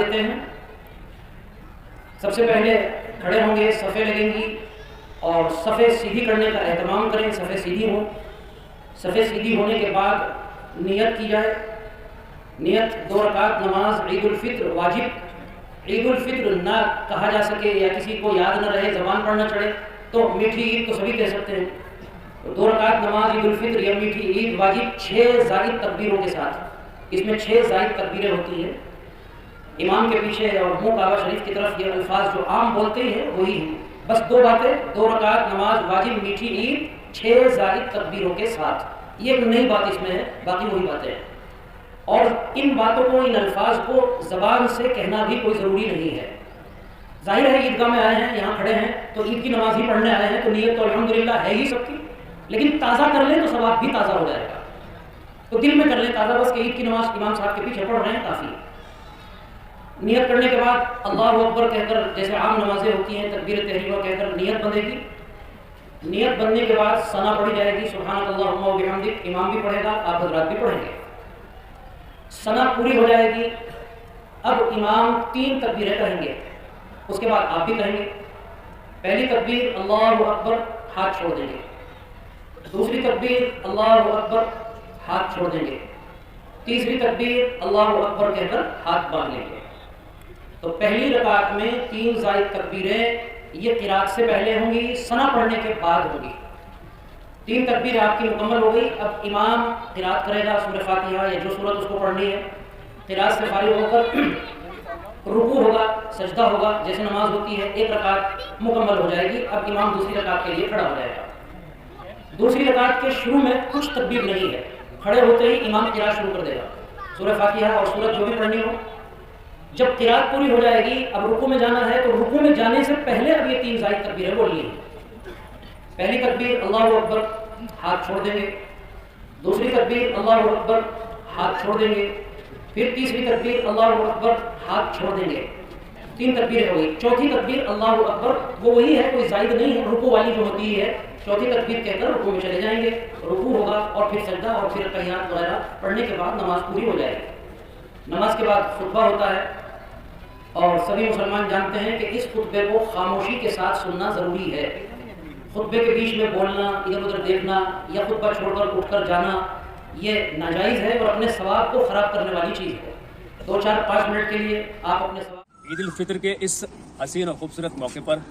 देते हैं। सबसे पहले खड़े होंगे, सफ़े लगेंगी और सफ़े सीधी करने का एहतमाम करें, सफ़े सीधी हो। सफ़े सीधी होने के बाद नियत की जाए। नियत 2 रकात नमाज ईद उल फित्र वाजिब, ईद उल फित्र ना कहा जा सके या किसी को याद न रहे, ज़बान पर न चढ़े, तो मीठी ईद तो सभी कह सकते हैं। तो 2 रकात नमाज ईद उल फित्र या मीठी ईद वाजिब 6 ज़ायद तकबीरों के साथ। इसमें 6 ज़ायद तकबीरें होती हैं। इमाम के पीछे और मुँह काबा शरीफ की तरफ ये अल्फाज जो आम बोलते हैं वही हैं। बस 2 बातें, 2 रकात नमाज वाजिब मीठी ईद 6 ज़ायद तकबीरों के साथ। ये एक नई बात इसमें है, बाकी वही बातें हैं। और इन बातों को, इन अल्फाज को ज़बान से कहना भी कोई ज़रूरी नहीं है। जाहिर है ईदगाह में आए हैं, यहाँ खड़े हैं तो ईद की नमाज ही पढ़ने आए हैं, तो नीयत तो अल्हम्दुलिल्लाह है ही सबकी, लेकिन ताज़ा कर लें तो सवाब भी ताज़ा हो जाएगा। तो दिल में कर लें ताज़ा, बस कि ईद की नमाज इमाम साहब के पीछे पढ़ रहे हैं, काफ़ी। नियत करने के बाद अल्लाहु अकबर कहकर, जैसे आम नमाजें होती हैं, तकबीर तहरीमा कहकर नियत बंधेगी। नियत बनने के बाद सना पढ़ी जाएगी, सुब्हानअल्लाहुम्मा व बिहम्दिक, इमाम भी पढ़ेगा, आप हज़रात भी पढ़ेंगे। सना पूरी हो जाएगी। अब इमाम 3 तकबीरें कहेंगे, उसके बाद आप भी कहेंगे। पहली तकबीर अल्लाहु अकबर, हाथ छोड़ देंगे। दूसरी तकबीर अल्लाहु अकबर, हाथ छोड़ देंगे। तीसरी तकबीर अल्लाहु अकबर कहकर हाथ बांध लेंगे। तो पहली रकात में 3 ज़ायद तकबीरें ये क़िरात से पहले होंगी, सना पढ़ने के बाद होगी। 3 तकबीर आपकी मुकम्मल हो गई। अब इमाम क़िरात करेगा सूरह फातिहा या जो सूरत उसको पढ़नी है। क़िरात से फारिग होकर रुकू होगा, सजदा होगा, जैसे नमाज होती है। 1 रकात मुकम्मल हो जाएगी। अब इमाम दूसरी रकात के लिए खड़ा हो जाएगा। दूसरी रकात के शुरू में कुछ तकबीर नहीं है, खड़े होते ही इमाम क़िरात शुरू कर देगा, सूरह फातिहा और सूरत जो भी पढ़नी हो। जब क़िरात पूरी हो जाएगी, अब रुकू में जाना है, तो रुकू में जाने से पहले अब ये 3 ज़ायद तकबीरें बोलनी है। पहली तकबीर अल्लाहु अकबर, हाथ छोड़ देंगे। दूसरी तकबीर अल्लाहु अकबर, हाथ छोड़ देंगे। फिर तीसरी तकबीर अल्लाहु अकबर, हाथ छोड़ देंगे। 3 तकबीरें हो गई। चौथी तकबीर अल्लाहु अकबर, वो वही है, कोई ज़ायद नहीं है, रुकू वाली जो होती है। चौथी तकबीर कहकर रुकू में चले जाएंगे, रुकू होगा और फिर सजदा और फिर तहियात वगैरह पढ़ने के बाद नमाज पूरी हो जाएगी। नमाज के बाद खुतबा होता है और सभी मुसलमान जानते हैं कि इस खुतबे को खामोशी के साथ सुनना ज़रूरी है। खुतबे के बीच में बोलना, इधर उधर देखना या खुतबा छोड़कर उठकर जाना, ये नाजायज़ है और अपने सवाब को ख़राब करने वाली चीज़ है। 2, 4, 5 मिनट के लिए आप अपने सवाब। ईद उल फित्र के इस हसीन और खूबसूरत मौके पर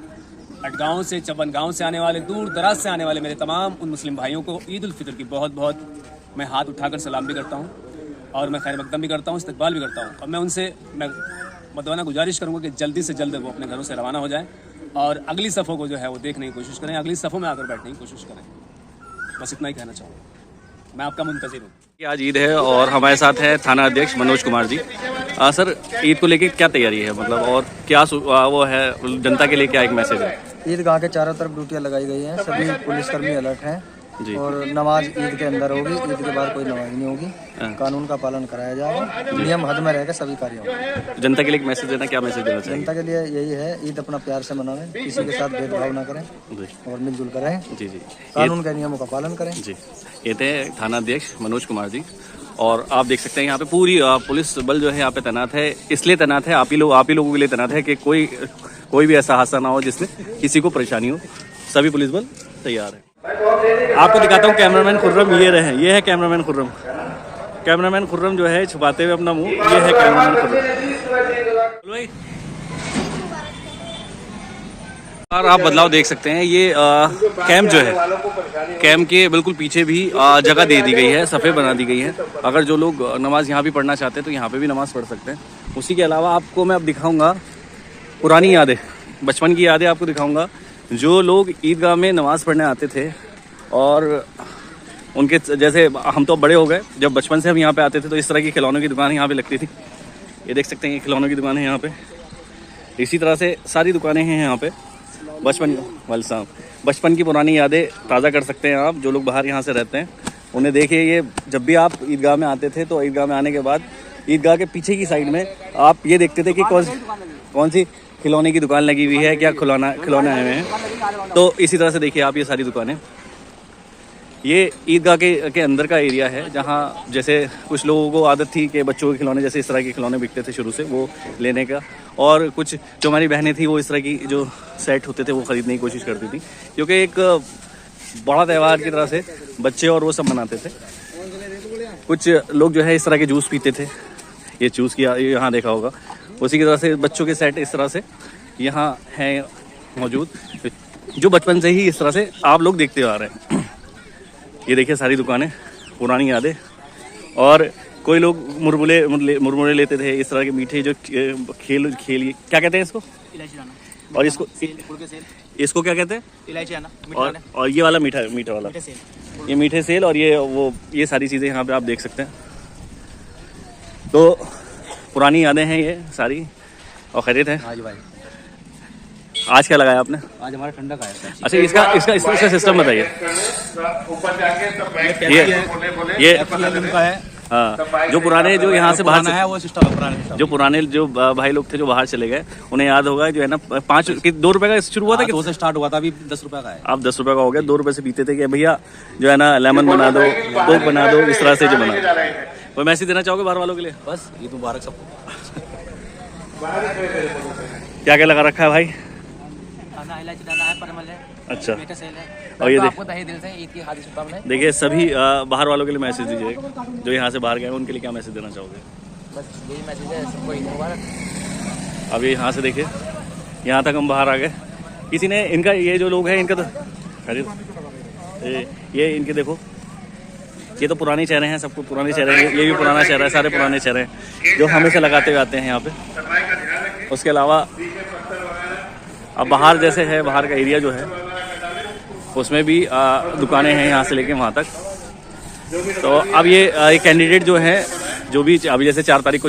अटगांव से, चपनगांव से आने वाले, दूर दराज से आने वाले मेरे तमाम उन मुस्लिम भाइयों को ईद उल फित्र की बहुत बहुत मैं हाथ उठाकर सलाम भी करता हूँ और मैं खैर मकदम भी करता हूँ, इस्तकबाल भी करता हूँ। और मैं उनसे मतवाना गुजारिश करूँगा कि जल्दी से जल्द वो अपने घरों से रवाना हो जाएं और अगली सफ़ों को जो है वो देखने की कोशिश करें, अगली सफ़ों में आकर बैठने की कोशिश करें। बस इतना ही कहना चाहूँगा। मैं आपका मुंतज़िर हूँ। आज ईद है और हमारे साथ है थाना अध्यक्ष मनोज कुमार जी। सर, ईद को लेकर क्या तैयारी है, मतलब और क्या वो है, जनता के लिए क्या एक मैसेज है? ईदगाह के चारों तरफ ड्यूटियाँ लगाई गई हैं, सभी पुलिसकर्मी अलर्ट हैं जी। और नमाज ईद के अंदर होगी, ईद के बाद कोई नमाज नहीं होगी। कानून का पालन कराया जाएगा, नियम हद में रहकर सभी कार्य होंगे। जनता के लिए एक मैसेज देना, क्या मैसेज देना चाहिए? जनता के लिए यही है, ईद अपना प्यार से मनाएं, किसी के साथ भेदभाव ना करें और मिलजुल कर रहें। जी जी, कानून के नियमों का पालन करें। जी, ये थे थाना अध्यक्ष मनोज कुमार जी। और आप देख सकते हैं यहाँ पे पूरी पुलिस बल जो है यहाँ पे तैनात है। इसलिए तैनात है, आप ही लोगों के लिए तैनात है कि कोई भी ऐसा हादसा ना हो जिससे किसी को परेशानी हो। सभी पुलिस बल तैयार है। आपको दिखाता हूँ कैमरामैन खुर्रम, ये है कैमरामैन खुर्रम। कैमरामैन खुर्रम जो है छुपाते हुए अपना मुंह, ये है कैमरामैन खुर्रम। और आप बदलाव देख सकते हैं, ये कैंप जो है, कैंप के बिल्कुल पीछे भी जगह दे दी गई है, सफ़े बना दी गई है। अगर जो लोग नमाज यहाँ भी पढ़ना चाहते हैं तो यहाँ पे भी नमाज पढ़ सकते हैं। उसी के अलावा आपको मैं अब दिखाऊंगा पुरानी यादें, बचपन की यादें आपको दिखाऊंगा। जो लोग ईदगाह में नमाज़ पढ़ने आते थे और उनके जैसे हम तो बड़े हो गए, जब बचपन से हम यहाँ पे आते थे तो इस तरह की खिलौनों की दुकान यहाँ पे लगती थी। ये देख सकते हैं, ये खिलौनों की दुकान है यहाँ पे। इसी तरह से सारी दुकानें हैं यहाँ पे। बचपन की पुरानी यादें ताज़ा कर सकते हैं आप। जो लोग बाहर यहाँ से रहते हैं उन्हें देखिए, ये जब भी आप ईदगाह में आते थे तो ईदगाह में आने के बाद ईदगाह के पीछे की साइड में आप ये देखते थे कि कौन सी खिलौने की दुकान लगी हुई है, क्या खिलौने आए हुए हैं। तो इसी तरह से देखिए आप ये सारी दुकानें, ये ईदगाह के अंदर का एरिया है, जहाँ जैसे कुछ लोगों को आदत थी कि बच्चों के खिलौने जैसे इस तरह के खिलौने बिकते थे शुरू से वो लेने का, और कुछ जो हमारी बहनें थी वो इस तरह की जो सेट होते थे वो ख़रीदने की कोशिश करती थी, क्योंकि एक बड़ा त्यौहार की तरह से बच्चे और वो सब मनाते थे। कुछ लोग जो है इस तरह के जूस पीते थे, ये जूस किया यहाँ देखा होगा, उसी की तरह से बच्चों के सेट इस तरह से यहाँ हैं मौजूद, जो बचपन से ही इस तरह से आप लोग देखते आ रहे हैं। ये देखिए सारी दुकानें, पुरानी यादें, और कोई लोग मुरमुरे लेते थे, इस तरह के मीठे जो खेल क्या कहते हैं इसको, और इसको क्या कहते हैं, इलायची आना, और ये वाला मीठा वाला, ये मीठे सेल, और ये सारी चीज़ें यहाँ पे आप देख सकते हैं। तो पुरानी यादें हैं ये सारी, और खैरियत है। हाँ जी भाई, आज क्या लगाया आपने? आज हमारा ठंडा का है। अच्छा, इसका सिस्टम बताइए। ये का है। हाँ, जो पुराने जो यहाँ से बाहर है वो सिस्टम है पुराने, जो पुराने जो भाई लोग थे जो बाहर चले गए, उन्हें याद होगा जो है ना 2 रुपए का शुरू हुआ था, 2 से स्टार्ट हुआ था, अभी 10 रुपए का है। अब 10 रुपए का हो गया। 2 रुपए से पीते थे कि भैया जो है ना लेमन बना दो, कोक बना दो, इस तरह से जो बना दो। कोई मैसेज देना चाहोगे बाहर वालों के लिए? बस ईद मुबारक सबको। क्या क्या लगा रखा है भाई? खाना इलायची डाला है, परमल है, अच्छा, मीठा सेल है, और ये आपको तहे दिल से ईद की हार्दिक शुभकामनाएं। देखिए सभी बाहर वालों के लिए मैसेज दीजिए, जो यहाँ से बाहर गए उनके लिए क्या मैसेज देना चाहोगे? बस यही मैसेज है सबको, ईद मुबारक। अब ये यहाँ से देखिए, यहाँ तक हम बाहर आ गए। किसी ने इनका, ये जो लोग हैं इनका तो ये इनके देखो, ये तो पुराने चेहरे हैं, सबको पुराने चेहरे हैं, ये भी पुराना चेहरा है, सारे पुराने चेहरे हैं जो हमेशा लगाते हुए आते हैं यहाँ पे। उसके अलावा अब बाहर जैसे है, बाहर का एरिया जो है उसमें भी दुकानें हैं यहाँ से लेके वहाँ तक। तो अब ये कैंडिडेट जो है, जो भी अभी जैसे 4 तारीख को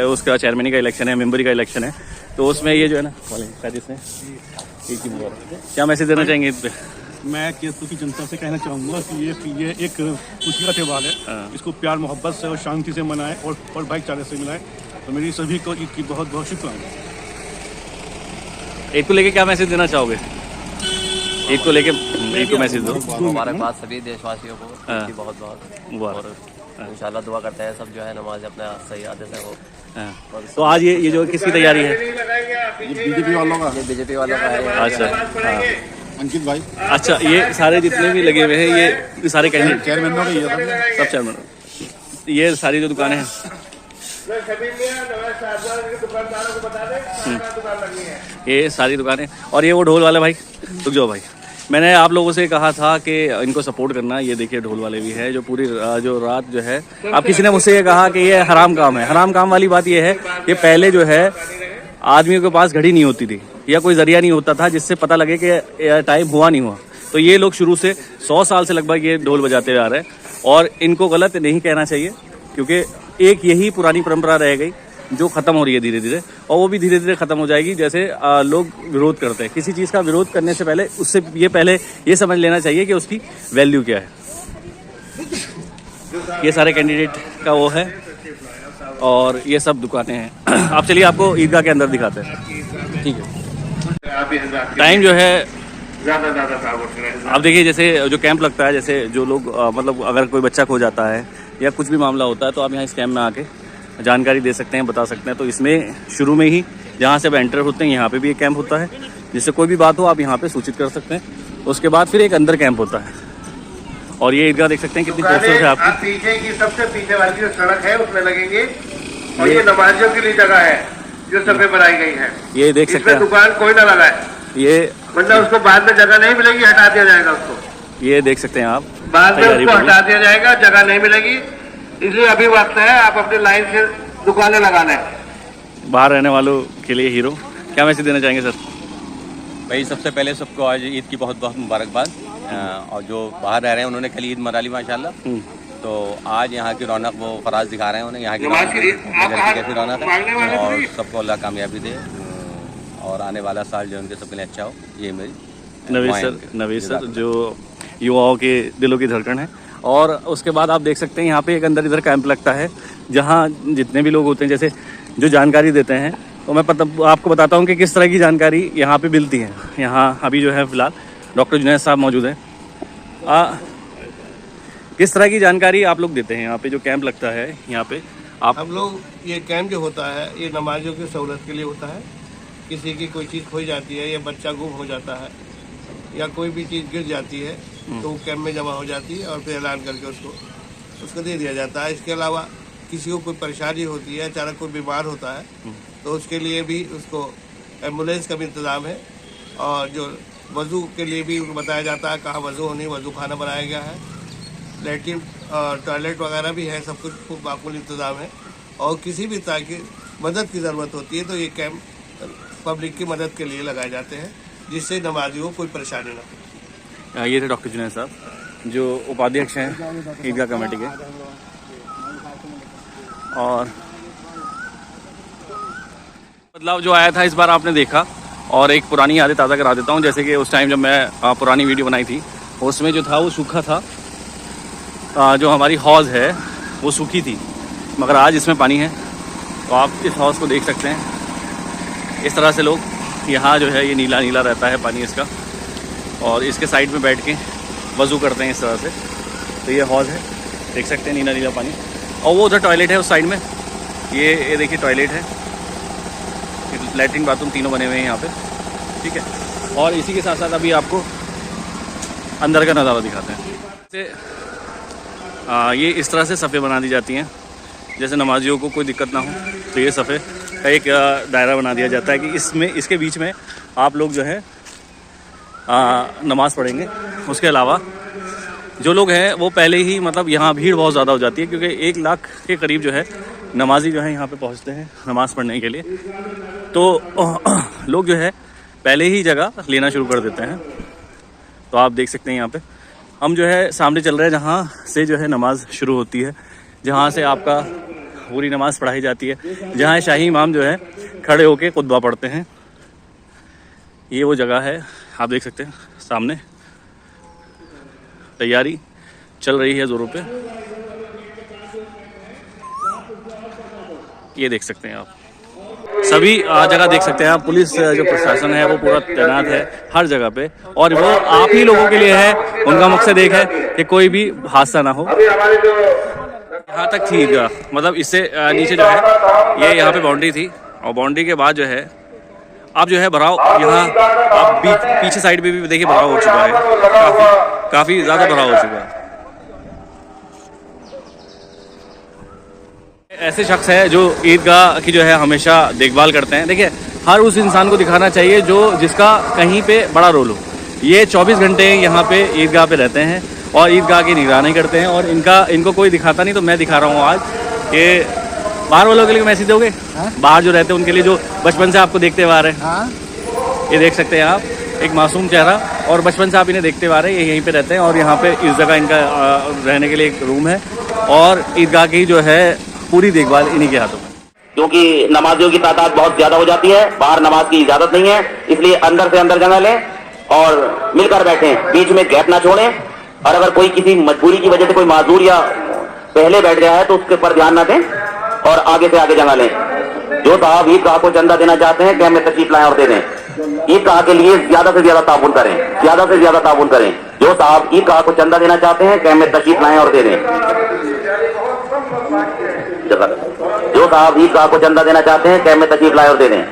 उसका चेयरमैनी का इलेक्शन है, मेंबरी का इलेक्शन है, तो उसमें ये जो है ना क्या मैसेज देना चाहेंगे इस पर? मैं केसपुर की जनता से कहना चाहूँगा कि ये एक खुशी का त्यौहार है, इसको प्यार मोहब्बत से और शांति से मनाएं और भाईचारे से मनाएं। तो मेरी सभी को ईद की बहुत बहुत शुभकामनाएं। ईद को लेके क्या मैसेज देना चाहोगे? ईद को लेके ईद को मैसेज दो। मुबारकबाद सभी देशवासियों को, की बहुत बहुत, और इंशाल्लाह दुआ करते हैं सब जो है नमाज अपना सही आदत से हो। तो आज ये जो किसकी तैयारी है? बीजेपी वालों का, ये बीजेपी वालों का है। अच्छा, अंकित भाई। अच्छा, ये सारे जितने भी लगे हुए हैं ये सारे कैंडिडेट चेयरमैनों का सब चेयरमैन, ये सारी जो दुकानें हैं ये सारी दुकानें, और ये वो ढोल वाले भाई, रुक जाओ भाई, मैंने आप लोगों से कहा था कि इनको सपोर्ट करना। ये देखिए ढोल वाले भी है, जो पूरी जो रात जो है, अब किसी ने मुझसे ये कहा कि ये हराम काम है। हराम काम वाली बात ये है कि पहले जो है आदमियों के पास घड़ी नहीं होती थी या कोई जरिया नहीं होता था जिससे पता लगे कि टाइम हुआ नहीं हुआ। तो ये लोग शुरू से 100 साल से लगभग ये ढोल बजाते आ रहे हैं, और इनको गलत नहीं कहना चाहिए, क्योंकि एक यही पुरानी परंपरा रह गई जो ख़त्म हो रही है धीरे धीरे, और वो भी धीरे धीरे ख़त्म हो जाएगी। जैसे लोग विरोध करते हैं, किसी चीज़ का विरोध करने से पहले उससे पहले ये समझ लेना चाहिए कि उसकी वैल्यू क्या है। ये सारे कैंडिडेट का वो है, और ये सब दुकानें हैं। आप चलिए आपको ईदगाह के अंदर दिखाते हैं, ठीक है। टाइम जो है अब देखिए, जैसे जो कैंप लगता है, जैसे जो लोग मतलब अगर कोई बच्चा खो जाता है या कुछ भी मामला होता है, तो आप यहाँ इस कैंप में आके जानकारी दे सकते हैं, बता सकते हैं। तो इसमें शुरू में ही जहाँ से आप एंटर होते हैं यहाँ पे भी एक कैंप होता है, जिससे कोई भी बात हो आप यहाँ पे सूचित कर सकते हैं। उसके बाद फिर एक अंदर कैंप होता है, और ये ईदगाह देख सकते हैं कितनी खूबसूरत है। आपकी पीछे की सबसे पीछे वाली जो सड़क है उसमें लगेंगे, और ये नमाजियों के लिए जगह है जो सफे बनाई गई है। ये देख सकते हैं, दुकान कोई ना लगाए, ये मतलब उसको बाद में जगह नहीं मिलेगी, हटा दिया जाएगा उसको। ये देख सकते हैं आप, बाद में उसको हटा दिया जाएगा, जगह नहीं मिलेगी। इसलिए अभी वक्त है आप अपने लाइन से दुकानें लगाना है। बाहर रहने वालों के लिए हीरो, क्या मैसेज देना चाहेंगे सर? भाई सबसे पहले सबको आज ईद की बहुत बहुत मुबारकबाद। और जो बाहर रह रहे हैं उन्होंने कल ईद मना ली माशाल्लाह, तो आज यहाँ की रौनक वो फराज दिखा रहे हैं उन्हें, यहाँ की कैसी रौनक है, और सबको अल्लाह कामयाबी दे, और आने वाला साल जो उनके सबके लिए अच्छा हो, ये मेरी नवीद सर जो युवाओं के दिलों की धड़कन है। और उसके बाद आप देख सकते हैं यहाँ पे एक अंदर इधर कैंप लगता है, जहाँ जितने भी लोग होते हैं, जैसे जो जानकारी देते हैं, तो मैं आपको बताता हूँ कि किस तरह की जानकारी यहाँ पे मिलती है। यहाँ अभी जो है फिलहाल डॉक्टर जुनैद साहब मौजूद हैं। किस तरह की जानकारी आप लोग देते हैं यहाँ पे जो कैंप लगता है यहाँ पे आप? हम लोग ये कैंप जो होता है ये नमाजियों की सहूलत के लिए होता है। किसी की कोई चीज़ खोई जाती है या बच्चा गुम हो जाता है या कोई भी चीज़ गिर जाती है तो वो कैंप में जमा हो जाती है और फिर ऐलान करके उसको दे दिया जाता है। इसके अलावा किसी को कोई परेशानी होती है, अचानक कोई बीमार होता है तो उसके लिए भी उसको एम्बुलेंस का भी इंतज़ाम है। और जो वज़ू के लिए भी उनको बताया जाता है कहाँ वज़ू होनी, वज़ू खाना बनाया गया है, लैट्रिन टॉयलेट वगैरह भी है, सब कुछ खूब माकूल इंतज़ाम है। और किसी भी तरह की मदद की ज़रूरत होती है तो ये कैंप पब्लिक की मदद के लिए लगाए जाते हैं जिससे नमाजियों को कोई परेशानी ना हो। ये थे डॉक्टर जुनैद साहब जो उपाध्यक्ष हैं ईदगाह कमेटी के। और बदलाव जो आया था इस बार आपने देखा, और एक पुरानी यादें ताज़ा करा देता हूँ। जैसे कि उस टाइम जब मैं पुरानी वीडियो बनाई थी उसमें जो था वो सूखा था, जो हमारी हौज़ है वो सूखी थी, मगर आज इसमें पानी है। तो आप इस हौज़ को देख सकते हैं। इस तरह से लोग यहाँ जो है ये नीला नीला रहता है पानी इसका, और इसके साइड में बैठ के वज़ू करते हैं इस तरह से। तो ये हौज़ है, देख सकते हैं नीला नीला पानी। और वो उधर टॉयलेट है उस साइड में, ये देखिए टॉयलेट है, लैट्रिन बाथरूम तीनों बने हुए हैं यहाँ पे, ठीक है। और इसी के साथ साथ अभी आपको अंदर का नज़ारा दिखाते हैं। ये इस तरह से सफ़े बना दी जाती हैं जैसे नमाजियों को कोई दिक्कत ना हो। तो ये सफ़े का एक दायरा बना दिया जाता है कि इसके बीच में आप लोग जो है नमाज़ पढ़ेंगे। उसके अलावा जो लोग हैं वो पहले ही मतलब यहाँ भीड़ बहुत ज़्यादा हो जाती है क्योंकि 1 लाख के करीब जो है नमाजी जो है यहाँ पे पहुँचते हैं नमाज़ पढ़ने के लिए। तो लोग जो है पहले ही जगह लेना शुरू कर देते हैं। तो आप देख सकते हैं यहाँ पे हम जो है सामने चल रहे हैं जहाँ से जो है नमाज़ शुरू होती है, जहाँ से आपका पूरी नमाज़ पढ़ाई जाती है, जहाँ शाही इमाम जो है खड़े होके खुतबा पढ़ते हैं। ये वो जगह है, आप देख सकते हैं सामने तैयारी चल रही है ज़ोरों पे। ये देख सकते हैं आप, सभी जगह देख सकते हैं आप। पुलिस जो प्रशासन है वो पूरा तैनात है हर जगह पे, और वो आप ही लोगों के लिए है। उनका मकसद एक है कि कोई भी हादसा ना हो। यहाँ तक थी ईदगाह, मतलब इससे नीचे जो है ये यहाँ पे बाउंड्री थी, और बाउंड्री के बाद जो है अब जो है भराव यहाँ आप पीछे साइड पे भी देखिए भराव हो चुका है, काफ़ी ज़्यादा भराव हो चुका है। ऐसे शख्स है जो ईदगाह की जो है हमेशा देखभाल करते हैं। देखिए हर उस इंसान को दिखाना चाहिए जिसका कहीं पे बड़ा रोल हो। ये 24 घंटे यहाँ पे ईदगाह पे रहते हैं और ईदगाह की निगरानी करते हैं, और इनको कोई दिखाता नहीं तो मैं दिखा रहा हूँ आज। ये बाहर वालों के लिए मैसेज दोगे? बाहर जो रहते हैं उनके लिए जो बचपन से आपको देखते हुए आ रहे हैं। ये देख सकते हैं आप, एक मासूम चेहरा, और बचपन से आप इन्हें देखते हुए आ रहे हैं। ये यहीं पे रहते हैं और यहाँ पे इस जगह इनका रहने के लिए एक रूम है, और ईदगाह की जो है पूरी देखभाल इन्हीं के हाथों में। क्योंकि नमाजियों की तादाद बहुत ज्यादा हो जाती है, बाहर नमाज की इजाजत नहीं है, इसलिए अंदर से अंदर जगह लें और मिलकर बैठें, बीच में गैप ना छोड़ें। और अगर कोई किसी मजबूरी की वजह से कोई माजूर या पहले बैठ गया है तो उसके ऊपर ध्यान ना दें और आगे से आगे जगह लें। जो साहब ईदगाह को चंदा देना चाहते हैं कैंप में तशरीफ लाएं और दे दें। ईदगाह के लिए ज्यादा से ज्यादा ताउन करें, ज्यादा से ज्यादा ताउन करें। जो साहब ईदगाह को चंदा देना चाहते हैं कैंप में तशरीफ लाएं और दे दें। जो साहब ईदगाह को चंदा देना चाहते हैं कैंप में तशरीफ लाएं और दे दें।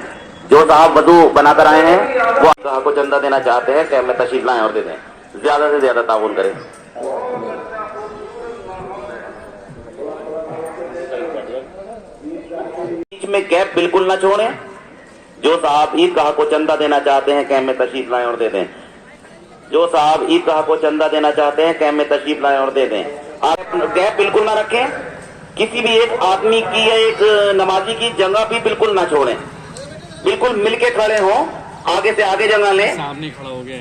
जो साहब वजू बनाकर आए हैं वो ईदगाह को चंदा देना चाहते हैं कैंप में तशरीफ लाएं और दे दें। ज्यादा से ज्यादा ताउन करें। बीच में गैप बिल्कुल ना छोड़ें। जो साहब ईदगाह को चंदा देना चाहते हैं कैंप में तशरीफ लाएं और दे दें। जो साहब ईदगाह को चंदा देना चाहते हैं कैंप में तशरीफ लाएं और दे दें। आप गैप बिल्कुल ना रखें। किसी भी एक आदमी की या एक नमाजी की जगह भी बिल्कुल ना छोड़ें, बिल्कुल मिलके खड़े हों, आगे से आगे जगह लें। सामने खड़ा हो गया।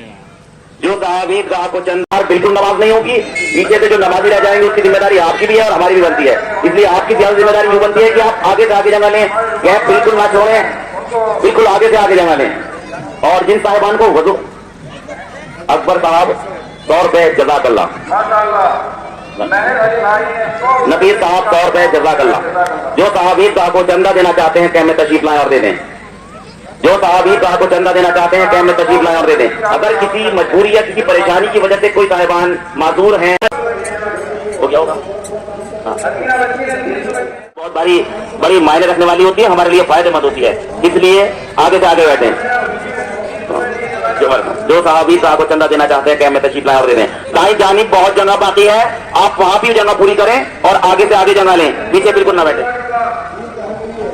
जो साहब ईदगाह को चंदा, बिल्कुल नमाज नहीं होगी, पीछे से जो नमाजी रह जाएंगे उसकी जिम्मेदारी आपकी भी है और हमारी भी बनती है। इसलिए आपकी ज्यादा जिम्मेदारी ये बनती है कि आप आगे से आगे जगह लें, गैप बिल्कुल ना छोड़ें, बिल्कुल आगे से आगे जगह लें। और जिन साहिबान को वजू, अकबर साहब 100 रुपए जज़ाकल्लाह, नबीर साहब 100 रुपए जज़ाकल्लाह। जो साहब ईदगाह को चंदा देना चाहते हैं कैंप में तशरीफ लाएं और दे दें। जो साहब ईदगाह को चंदा देना चाहते हैं कैंप में तशरीफ लाएं और दे दें। अगर किसी मजबूरी या किसी परेशानी की वजह से कोई साहिबान माजूर हैं गया होगा। बहुत बड़ी मायने रखने वाली होती है, हमारे लिए फायदेमंद होती है, इसलिए आगे से आगे बैठे। जो साहब को चंदा देना चाहते हैं कैम में तशरीफ लाएं और दे दें। दाई जानिब बहुत जगह बाकी है, आप वहां भी जगह पूरी करें और आगे से आगे जगह लें, पीछे बिल्कुल ना बैठे।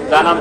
क्या नाम?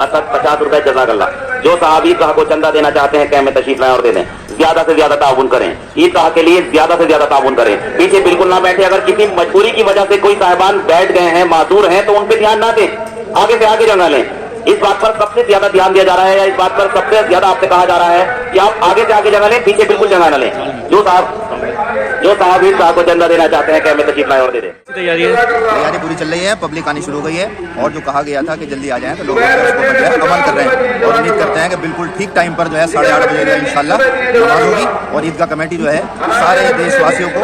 50 रुपए जज़ाकल्लाह। जो साहबी को चंदा देना चाहते हैं कैम में तशरीफ लाएं और दे दें। ज्यादा से ज्यादा ताउन करें, ईदगाह के लिए ज्यादा से ज्यादा ताउन करें, पीछे बिल्कुल ना बैठे। अगर किसी मजबूरी की वजह से कोई साहिबान बैठ गए हैं, माजूर हैं, तो उन पे ध्यान ना दें, आगे से आगे जगह लें। इस बात पर सबसे ज्यादा ध्यान दिया जा रहा है, या इस बात पर सबसे ज्यादा आपसे कहा जा रहा है कि आप आगे से आगे जगह लें, पीछे बिल्कुल जगह न लें। जो साहब ईदगाह को चंदा देना चाहते हैं कैम में तशरीफ लाएं और दे दें। तैयारी पूरी चल रही है, पब्लिक आनी शुरू हो गई है, और जो कहा गया था कि जल्दी आ जाएं तो लोग अमल कर रहे हैं और उम्मीद करते हैं कि बिल्कुल ठीक टाइम पर जो है 8:30 बजे इंशाल्लाह नमाज होगी। और ईदगाह कमेटी जो है सारे देशवासियों को,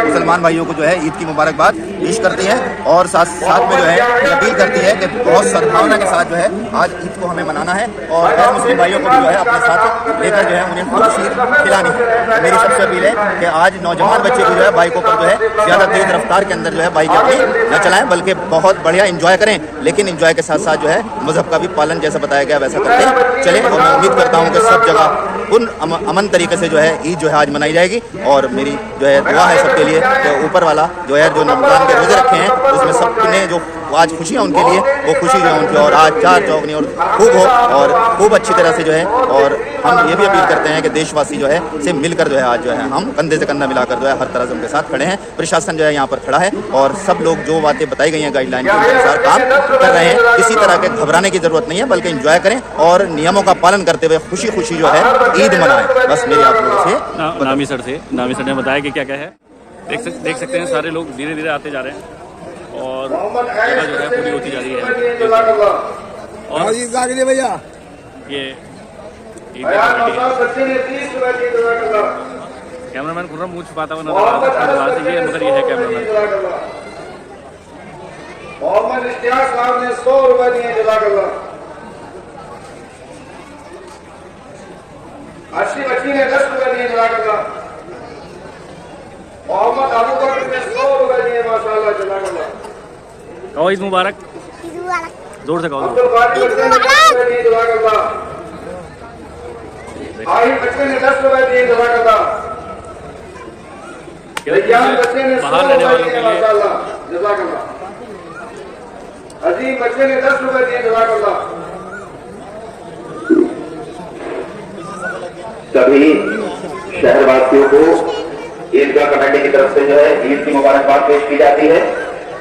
मुसलमान भाइयों को जो है ईद की मुबारकबाद पेश करती है और साथ में जो है अपील करती है कि बहुत सद्भावना के साथ जो है आज ईद को हमें मनाना है और गैर मुस्लिम भाइयों को जो है अपने साथ लेकर जो है उन्हें खुद शीर खिलानी है। मेरी सबसे अपील है कि आज नौजवान बच्चे को जो है बाइकों पर जो है ज्यादा तेज रफ्तार के अंदर जो है बाइक अपनी न चलाएं, बल्कि बहुत बढ़िया इंजॉय करें, लेकिन इंजॉय के साथ साथ जो है मजहब का भी पालन जैसा बताया गया वैसा करते चलें। और मैं उम्मीद करता हूँ कि सब जगह उन अमन तरीके से जो है ईद जो है आज मनाई जाएगी। और मेरी जो है दुआ है सबके लिए कि ऊपर वाला जो है जो रमजान के रोजे रखे हैं उसमें सबने जो आज खुशियाँ उनके लिए वो खुशी जो है उनकी और आज चार चौगनी और खूब हो और खूब अच्छी तरह से जो है। और हम ये भी अपील करते हैं कि देशवासी जो है से मिलकर जो है आज जो है हम कंधे से कंधा मिलाकर जो है हर तरह से उनके साथ खड़े हैं। प्रशासन जो है यहाँ पर खड़ा है और सब लोग जो बातें बताई गई हैं गाइडलाइन के अनुसार काम कर रहे हैं। किसी तरह के घबराने की जरूरत नहीं है, बल्कि इंजॉय करें और नियमों का पालन करते हुए खुशी खुशी जो है ईद मनाएं। बस मेरी आप लोगों से नामी सर ने बताया कि क्या क्या है। देख सकते हैं सारे लोग धीरे धीरे आते जा रहे हैं और जगह जो है पूरी होती जा रही है। और भैया ये कैमरामैन खुर्रम मुंह छुपाता हुआ नजर आ रहा है, मगर ये है कैमरामैन। मोहम्मद इश्तियाक साहब ने 100 रुपए दिए, जज़ाकल्लाह। अर्शी बच्ची ने 10 रुपए दिए, जज़ाकल्लाह। मोहम्मद अबू बकर ने 100 रुपए दिए, माशाअल्लाह, जज़ाकल्लाह। कहो ईद मुबारक, जोर से कहो। अब्दुल कादिर बच्चे ने 10 रुपए दिए, जज़ाकल्लाह। आहिर बच्चे ने 10 रुपए दिए, जज़ाकल्लाह। विज्ञान बच्चे ने 100 रुपए दिए, माशाअल्लाह, जज़ाकल्लाह। अजीम बच्चे ने 10 रुपए दिए, जज़ाकल्लाह। सभी शहरवासियों को ईदगाह कमेटी की तरफ से जो है ईद की मुबारकबाद पेश की जाती है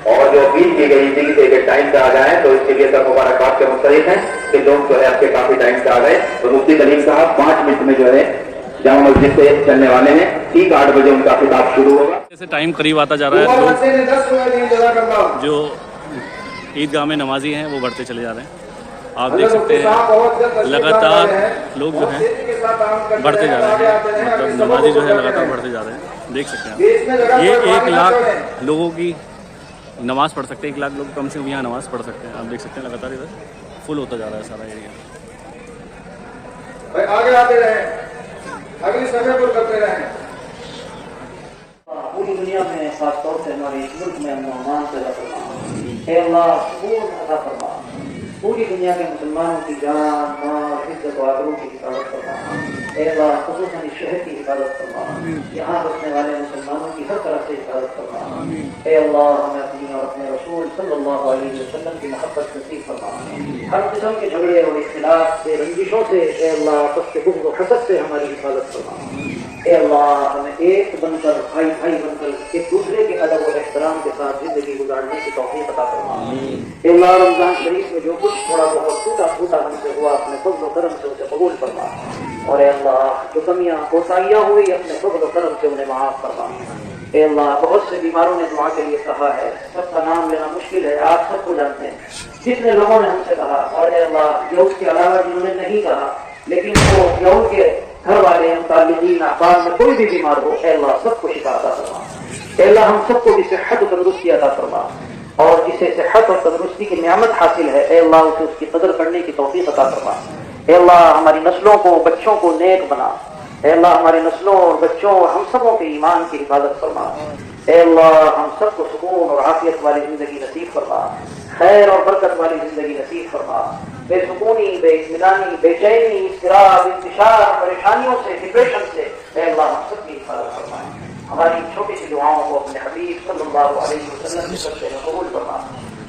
और जो अपील की गई थी कि टाइम से आ जाए, तो इसके लिए सब मुबारकबाद के मुस्तहिक हैं कि लोग जो है आपके काफी टाइम से आ गए। तो मुफ्ती कलीम साहब 5 मिनट में जो है जामा मस्जिद से चलने वाले हैं, ठीक 8 बजे उनका खिताब शुरू होगा। जैसे टाइम करीब आता जा रहा है, लोग जो ईदगाह में नमाजी हैं वो बढ़ते चले जा रहे हैं। आप देख सकते हैं लगातार लोग जो हैं बढ़ते जा रहे हैं, मतलब नमाजी जो है लगातार बढ़ते जा रहे हैं। देख सकते हैं ये 1 लाख लोगों की नमाज़ पढ़ सकते हैं, 1 लाख लोग कम से कम यहाँ नमाज़ पढ़ सकते हैं। आप देख सकते हैं लगातार इधर फुल होता जा रहा है सारा एरिया। आगे आते रहे, अगली सफे पर करते रहे। पूरी दुनिया में खासतौर से हमारे मुल्क में अमन पैदा फरमा, अल्लाह पूर्ण अता फरमा। पूरी दुनिया के मुसलमानों की जान, माल, इज्जत और आबरू की हिफाजत फरमा। अल्लाह खुसूसन इस शहर की हिफाजत फरमा, यहाँ बसने वाले मुसलमानों की हर तरफ से हिफाजत फरमा। अल्लाह हमें अपनी और अपने रसूल सल्लल्लाहु अलैहि वसल्लम की मोहब्बत नसीब फरमा। हर किस्म के झगड़े और इख्तिलाफ से, रंजिशों से, अल्लाह आपस के बुग़्ज़ और हसद से हमारी हिफाजत फरमा। अल्लाह हमें एक बनकर, भाई भाई बनकर एक दूसरे के अदब और एहतराम के साथ जिंदगी गुजारने की तौफीक अता फरमा। अल्लाह रमजान शरीफ में जो कुछ थोड़ा बहुत टूटा फूटा हमसे हुआ, अपने फज़्ल व करम से उसे कबूल फरमा। और अल्लाह जो कमियां कोताहियां हुई, अपने फज़्ल व करम से उन्हें माफ फरमा। अल्लाह बहुत से बीमारों ने दुआ के लिए कहा है, सबका नाम लेना मुश्किल है, आप सबको जानते हैं। जितने लोगों ने हमसे कहा, और अल्लाह जो उसके अलावा जिन्होंने नहीं कहा, लेकिन वो या उनके घर वाले, मुताल्लिकीन, अहबाब में कोई भी बीमार हो, अल्लाह सबको शिफा अता फरमा। अल्लाह हम सबको भी सेहत और तंदुरुस्ती अता फरमा, और जिसे सेहत और तंदुरुस्ती की नियामत हासिल है, अल्लाह उसे उसकी कदर करने की तौफीक अता फरमा। अल्लाह हमारी नस्लों को, बच्चों को नेक बना। अल्लाह हमारे नस्लों और बच्चों और हम सबों के ईमान की हिफाजत फरमा। ए अल्लाह हम सबको सुकून और आफियत वाली जिंदगी नसीब फरमा, खैर और बरकत वाली जिंदगी नसीब फरमा। बेसुकूनी, बेइत्मीनानी, बेचैनी, इज़्तिराब, इंतशार, परेशानियों से, डिप्रेशन से ए अल्लाह हम सबकी हिफाजत फरमा। हमारी छोटी सी दुआओं को अपने हबीब सल्लल्लाहु अलैहि वसल्लम के सदक़े में कबूल फरमा।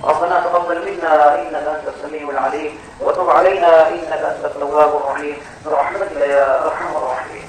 रब्बना तक़ब्बल मिन्ना इन्नका अंतस समीउल अलीम व तुब अलैना इन्नका अंतत तव्वाबुर रहीम बिरहमतिका या अरहमर राहिमीन।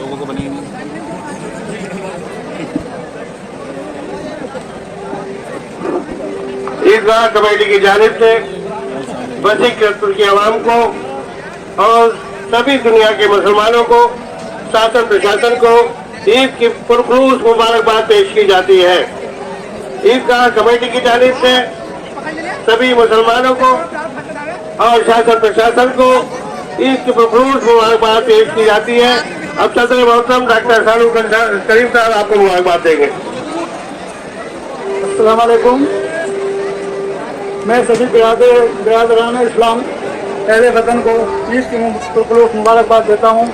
लोगों को बनी ईदगाह कमेटी की जानिब से बसिक तुर्की आवाम को और सभी दुनिया के मुसलमानों को, शासन प्रशासन को ईद की पुरखलूस मुबारकबाद पेश की जाती है। ईदगाह कमेटी की जानिब से सभी मुसलमानों को और शासन प्रशासन को ईद की पुरखलूस मुबारकबाद पेश की जाती है। अब सदर मोहतरम डॉक्टर शाहरुख करीम साहब आपको मुबारकबाद देंगे। अस्सलाम वालेकुम। मैं सभी बिरादरान इस्लाम अहले वतन को ईद की मुबारकबाद देता हूँ।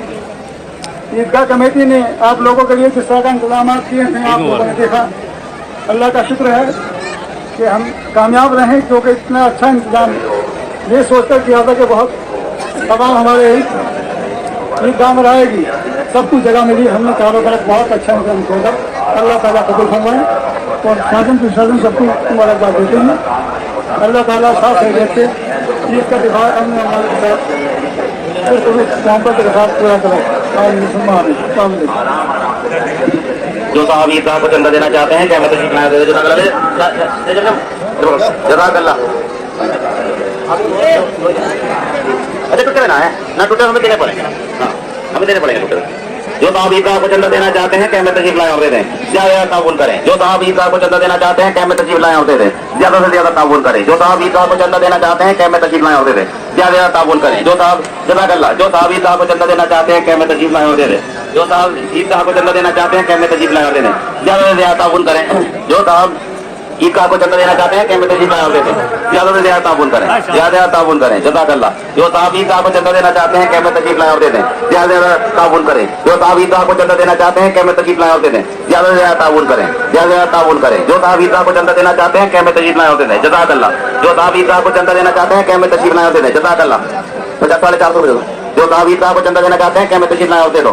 ईदगाह कमेटी ने आप लोगों के लिए जिस तरह का इंतजाम किए हैं आप लोगों ने देखा, अल्लाह का शुक्र है कि हम कामयाब रहें, क्योंकि इतना अच्छा इंतजाम ये सोचकर किया था कि बहुत तमाम हमारे ईदगाह में रहेगी, सब कुछ जगह मिली। हमने चारों तरफ बहुत अच्छा इंतजाम किया। अल्लाह ताला कबूल फरमाए और शासन प्रशासन सबको मुबारकबाद देते हैं। अल्लाह ताला साफ है जैसे ईद का त्योहार हमने हमारे साथ मोहब्बत के साथ पूरा करा। जो साहब ईदगाह को चंदा देना चाहते हैं क्या मैं तशरीफ लाया जज़ाकल्लाह। अच्छा टुटे देना है ना, टुटे हमें देने पड़ेंगे। हाँ हमें देने पड़ेंगे टुटे। जो साहब ईदगाह को चंदा देना चाहते हैं क्या मैं तशरीफ लाए और दे दें, ज्यादा ताउन करें। जो साहब ईदगाह को चंदा देना चाहते हैं क्या मैं तशरीफ लाए और दे दें, ज्यादा से ज्यादा ताउन करें। जो साहब ईदगाह को चंदा देना चाहते हैं क्या मैं तशरीफ लाए और दे दें, ज्यादा से ज्यादा ताउन करें। जो साहब जज़ाकल्लाह। जो साहब ईदगाह को चंदा देना चाहते हैं क्या मैं तशरीफ लाए और दे दें। जो साहब ईदगाह को चंदा देना चाहते हैं क्या मैं तशरीफ लाए और दे दें, ज्यादा से ज्यादा ताउन करें। जो साहब ईदगाह को चंदा देना चाहते हैं क्या मैं तशरीफ लाए और दे दें, ज्यादा से ज्यादा ताउन करें, ज्यादा ज्यादा ताउन करें। जज़ाकल्लाह। जो साहब ईदगाह को चंदा देना चाहते हैं क्या मैं तशरीफ लाए और दे दें, ज्यादा से ज्यादा ताउन करें। जो साहब ईदगाह को चंदा देना चाहते हैं क्या मैं तशरीफ लाए और दे दें, ज्यादा से ज्यादा ताउन करें, ज्यादा से ज्यादा ताउन करें। जो साहब ईदगाह को चंदा देना चाहते हैं क्या मैं तशरीफ लाए और दे दें, जज़ाकल्लाह। जो साहब ईदगाह को चंदा देना चाहते हैं क्या मैं तशरीफ लाए और दे दें, जज़ाकल्लाह। 450 रुपये। जो साहब ईदगाह को चंदा देना चाहते हैं क्या मैं तशरीफ लाए और दे दो।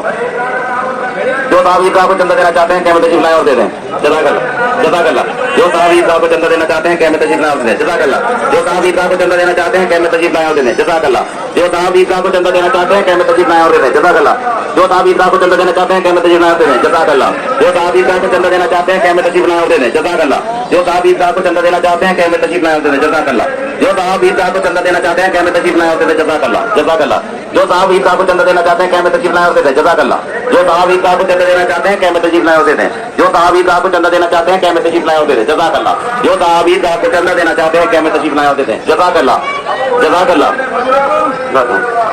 जो साहब ईदगाह को चंदा देना चाहते हैं क्या मैं तशरीफ लाए और दे दें, जज़ाकल्लाह जज़ाकल्लाह। जो साहब ईदगाह को चंदा देना चाहते हैं क्या मैं तशरीफ लाए और दे दें, जज़ाकल्लाह। जो साहब ईदगाह को चंदा देना चाहते हैं क्या मैं तशरीफ लाए और दे दें, जज़ाकल्लाह। जो साहब ईदगाह को चंदा देना चाहते हैं क्या मैं तशरीफ लाए और दे दें, जज़ाकल्लाह। जो साहब ईदगाह को चंदा देना चाहते हैं क्या मैं तशरीफ लाए और दे दें, जज़ाकल्लाह। जो साहब ईदगाह को चंदा देना चाहते हैं क्या मैं तशरीफ लाए और दे दें, जज़ाकल्लाह। जो साहब ईदगाह को चंदा देना चाहते हैं क्या मैं तशरीफ लाए और दे दें, जज़ाकल्लाह। जो साहब ईदगाह को चंदा देना चाहते हैं क्या मैं तशरीफ लाए और दे दें, जज़ाकल्लाह जज़ाकल्लाह। जो साहब ईदगाह को चंदा देना चाहते हैं कैम में तशरीफ लाए और दे दें, जज़ाकल्लाह। जो साहब ईदगाह को चंदा देना चाहते हैं कैम में तशरीफ लाए और दे दें। जो साहब ईदगाह को चंदा देना चाहते हैं कैम में तशरीफ लाए और दे दें, जज़ाकल्लाह। जो साहब ईदगाह को चंदा देना चाहते हैं कैम में तशरीफ लाए और दे दें, जज़ाकल्लाह, जज़ाकल्लाह।